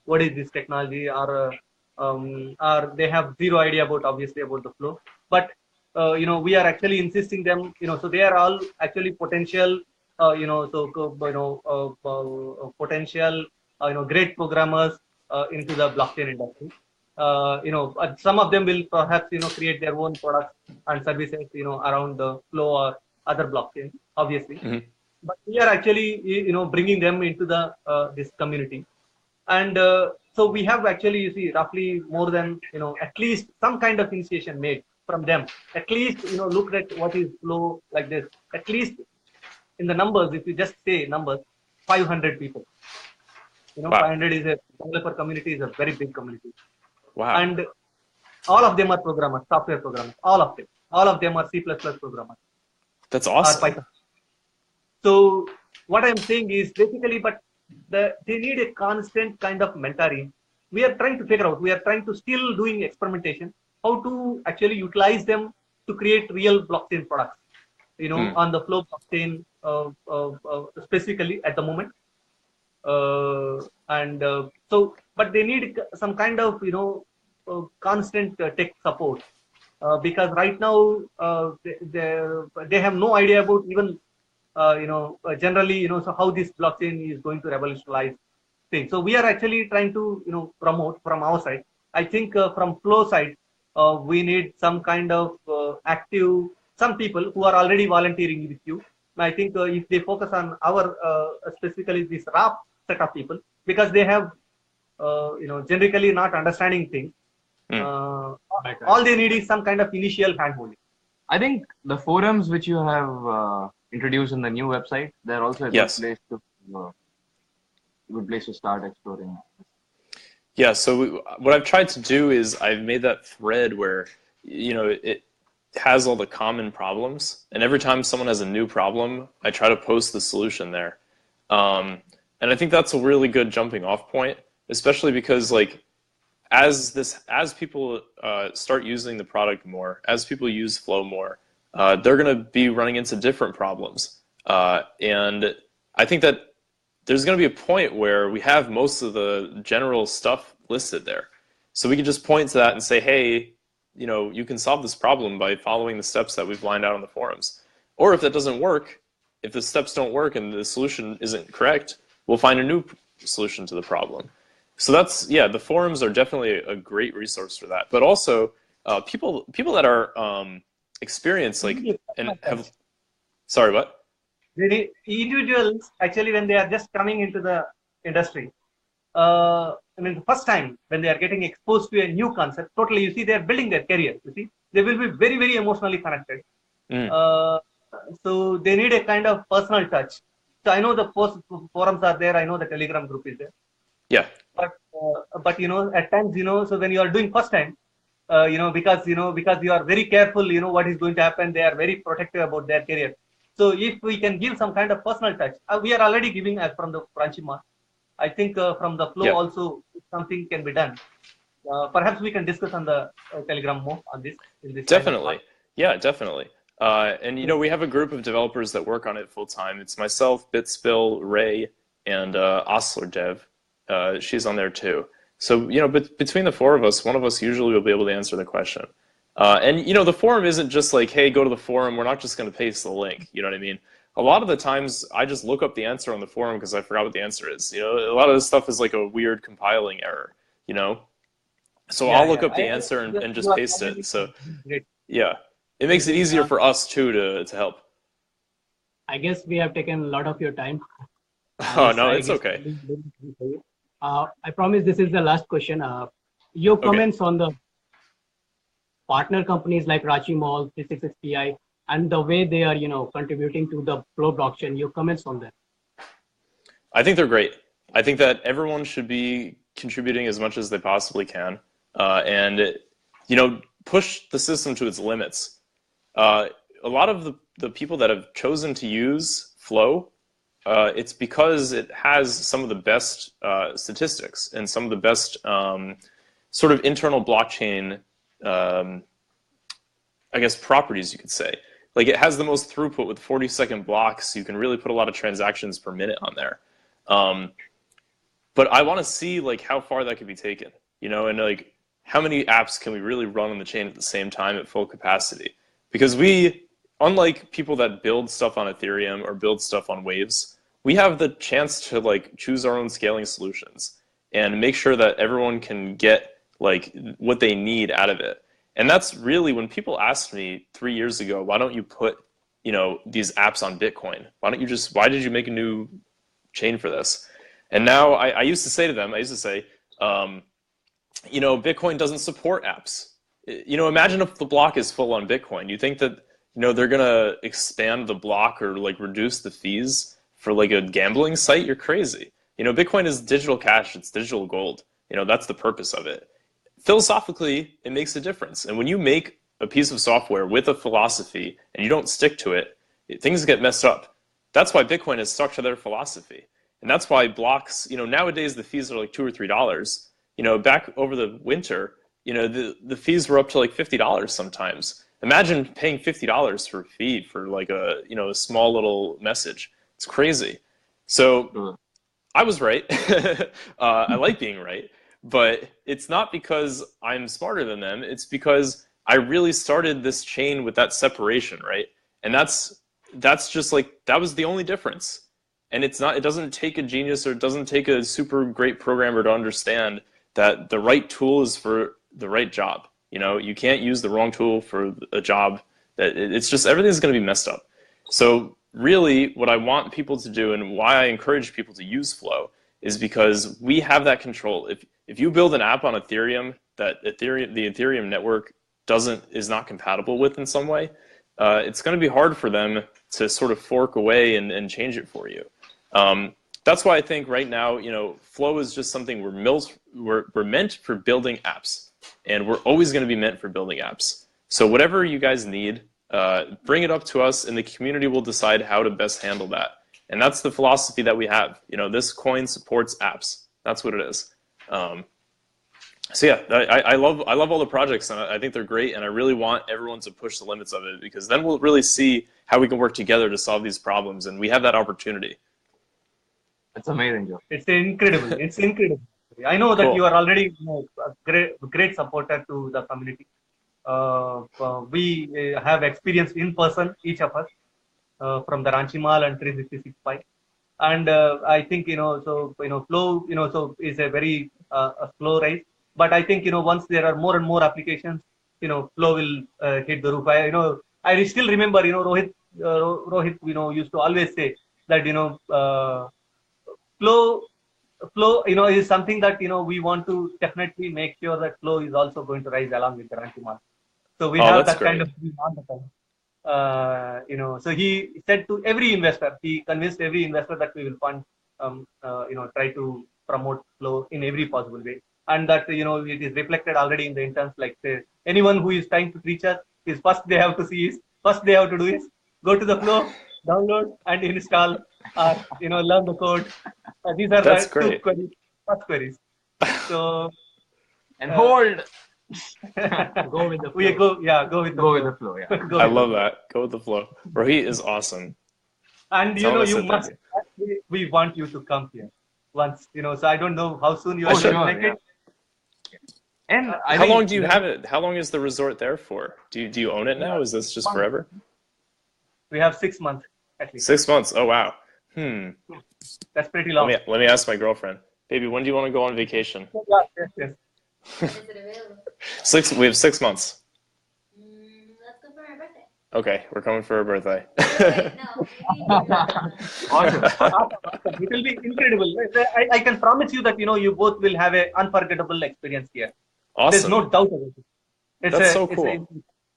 what is this technology, or or they have zero idea about obviously about the flow. But we are actually insisting them. So they are all actually potential. Potential. Great programmers into the blockchain industry. Some of them will perhaps create their own products and services around the flow or other blockchain, obviously. Mm-hmm. But we are actually bringing them into the this community. And so we have actually, you see, roughly more than at least some kind of initiation made from them. At least look at what is flow like this. At least in the numbers, if you just say numbers, 500 people. Wow. 500 is a developer community, is a very big community. Wow. And all of them are programmers, software programmers. All of them are C++ programmers. That's awesome. Or Python. So what I'm saying is basically, but they need a constant kind of mentoring. We are trying to figure out. We are trying to still doing experimentation, how to actually utilize them to create real blockchain products. On the flow blockchain specifically at the moment. But they need some kind of constant tech support because right now they have no idea about even generally so how this blockchain is going to revolutionize things. So we are actually trying to promote from our side. I think from flow side we need some kind of active, some people who are already volunteering with you. I think if they focus on our specifically this RAP set of people, because they have generically not understanding things. All they need is some kind of initial handholding. I think the forums which you have introduced in the new website, they're also a good place to start exploring. Yeah, so what I've tried to do is I've made that thread where it has all the common problems, and every time someone has a new problem, I try to post the solution there. And I think that's a really good jumping off point, especially because as people start using the product more, as people use Flow more, they're going to be running into different problems. And I think that there's going to be a point where we have most of the general stuff listed there. So we can just point to that and say, hey, you can solve this problem by following the steps that we've lined out on the forums. Or if that doesn't work, if the steps don't work and the solution isn't correct, we'll find a new solution to the problem. So the forums are definitely a great resource for that. But also, people that are experienced, and have, sorry, what? The individuals, actually, when they are just coming into the industry, the first time when they are getting exposed to a new concept, totally, you see, they are building their career. You see, they will be very, very emotionally connected. So they need a kind of personal touch. So I know the forums are there. I know the Telegram group is there. Yeah. But at times, so when you are doing first time, because you are very careful, what is going to happen. They are very protective about their career. So if we can give some kind of personal touch, we are already giving as from the Ranchi Mark. I think from the flow also something can be done. Perhaps we can discuss on the Telegram more on this. Definitely. Yeah, definitely. And we have a group of developers that work on it full time. It's myself, Bitspill, Ray, and Osler Dev. She's on there too. So but between the four of us, one of us usually will be able to answer the question. And the forum isn't just like, hey, go to the forum. We're not just going to paste the link. You know what I mean? A lot of the times, I just look up the answer on the forum because I forgot what the answer is. A lot of this stuff is like a weird compiling error. So I'll look up the answer and just paste it. So yeah, it makes it easier for us too to help. I guess we have taken a lot of your time. Oh no, it's okay. I promise this is the last question. Your comments on the partner companies like Ranchi Mall, 366PI, and the way they are, contributing to the Flow blockchain. Your comments on that? I think they're great. I think that everyone should be contributing as much as they possibly can, and push the system to its limits. A lot of the people that have chosen to use Flow, it's because it has some of the best statistics and some of the best sort of internal blockchain, I guess, properties, you could say. Like, it has the most throughput with 40-second blocks. You can really put a lot of transactions per minute on there. But I want to see how far that could be taken, and how many apps can we really run on the chain at the same time at full capacity? Because we, unlike people that build stuff on Ethereum or build stuff on Waves, we have the chance to like choose our own scaling solutions and make sure that everyone can get like what they need out of it. And that's really when people asked me 3 years ago, why don't you put, you know, these apps on Bitcoin? Why did you make a new chain for this? And now I used to say to them, you know, Bitcoin doesn't support apps. You know, imagine if the block is full on Bitcoin. You think that, you know, they're going to expand the block or like reduce the fees for like a gambling site? You're crazy. You know, Bitcoin is digital cash. It's digital gold. You know, that's the purpose of it. Philosophically, it makes a difference. And when you make a piece of software with a philosophy and you don't stick to it, things get messed up. That's why Bitcoin is stuck to their philosophy. And that's why blocks, you know, nowadays the fees are like $2 or $3. You know, back over the winter, you know, the fees were up to like $50 sometimes. Imagine paying $50 for a fee for like a, you know, a small little message. It's crazy. So I was right. I like being right. But it's not because I'm smarter than them. It's because I really started this chain with that separation, right? And that's just like, that was the only difference. And it doesn't take a genius or it doesn't take a super great programmer to understand that the right tool is for the right job. You know, you can't use the wrong tool for a job. That it's just, everything's going to be messed up. So really what I want people to do and why I encourage people to use FLO is because we have that control. If you build an app on Ethereum that the Ethereum network is not compatible with in some way, it's going to be hard for them to sort of fork away and change it for you. That's why I think right now, you know, FLO is just something we're meant for building apps, and we're always going to be meant for building apps. So whatever you guys need, bring it up to us, and the community will decide how to best handle that. And that's the philosophy that we have. You know, this coin supports apps. That's what it is. So yeah, I love all the projects, and I think they're great, and I really want everyone to push the limits of it, because then we'll really see how we can work together to solve these problems, and we have that opportunity. It's amazing, Joe. It's incredible. It's incredible. I know that Cool. you are already, you know, a great supporter to the community. We have experience in person, each of us, from the Ranchi Mall and 366 and I think, you know, so, you know, FLO, you know, so is a very a slow rise. But I think, you know, once there are more and more applications, you know, FLO will hit the roof. I still remember, you know, Rohit, you know, used to always say that, you know, FLO, you know, is something that, you know, we want to definitely make sure that FLO is also going to rise along with the Ranchi Mall. So we have that kind of dream on the time. You know, so he said to every investor, he convinced every investor that we will fund, you know, try to promote FLO in every possible way. And that, you know, it is reflected already in the interns, like say, anyone who is trying to reach us, first they have to do is go to the FLO, download and install, you know, learn the code. These are the two queries, first queries. So, and hold. Go with the FLO. Go with the FLO. Yeah. I love that. Go with the FLO. Rohit is awesome. And you know, you must. We want you to come here once. You know, so I don't know how soon you are going to make it. And how long do you have it? How long is the resort there for? Do you own it now? Is this just forever? We have 6 months at least. 6 months. Oh wow. That's pretty long. Let me ask my girlfriend. Baby, when do you want to go on vacation? Yes. Is it available? We have 6 months. Let's go for my birthday. Okay, we're coming for her birthday. Awesome. It will be incredible. I can promise you that, you know, you both will have an unforgettable experience here. Awesome. There's no doubt about it. That's so cool.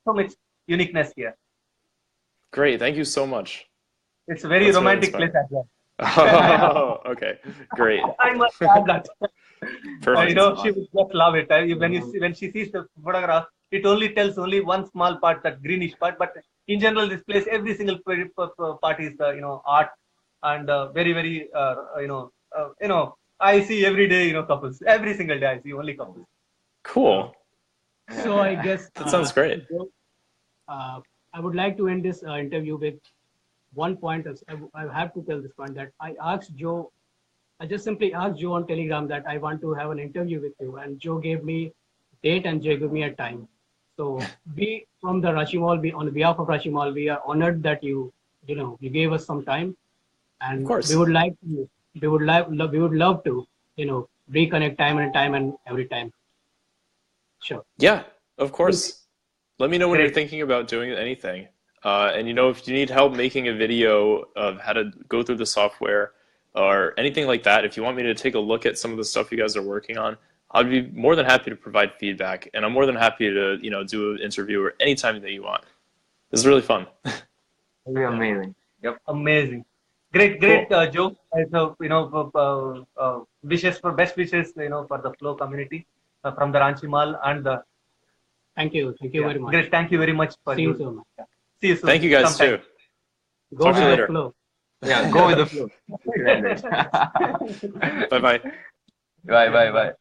So much uniqueness here. Great. Thank you so much. It's a very romantic place as well. Oh, okay. Great. I must add that. Perfect. You know, she would just love it. When she sees the photograph, it only tells only one small part, that greenish part. But in general, this place, every single part is, you know, art and very, very, you know, I see every day, you know, couples. Every single day, I see only couples. Cool. So I guess that sounds great. I would like to end this interview with one point. I have to tell this point that I just simply asked Joe on Telegram that I want to have an interview with you, and Joe gave me date and give me a time. So we from the Ranchi Mall, on behalf of Ranchi Mall, we are honored that you gave us some time, and Of course. we would love to reconnect time and every time. Sure. Yeah, of course. Let me know when Great. you're thinking about doing anything. And if you need help making a video of how to go through the software or anything like that, if you want me to take a look at some of the stuff you guys are working on, I'd be more than happy to provide feedback. And I'm more than happy to, do an interview or anytime that you want. This is really fun. It'll be amazing. Yep, amazing. Great, Joe. So, best wishes, for the Flow community from the Ranchi Mall and the. Thank you very much. Great, thank you very much for See you soon. See you soon. Thank you guys sometime. too. Go Talk with to you the later. flow. Yeah, go with the flow. Bye bye. Bye.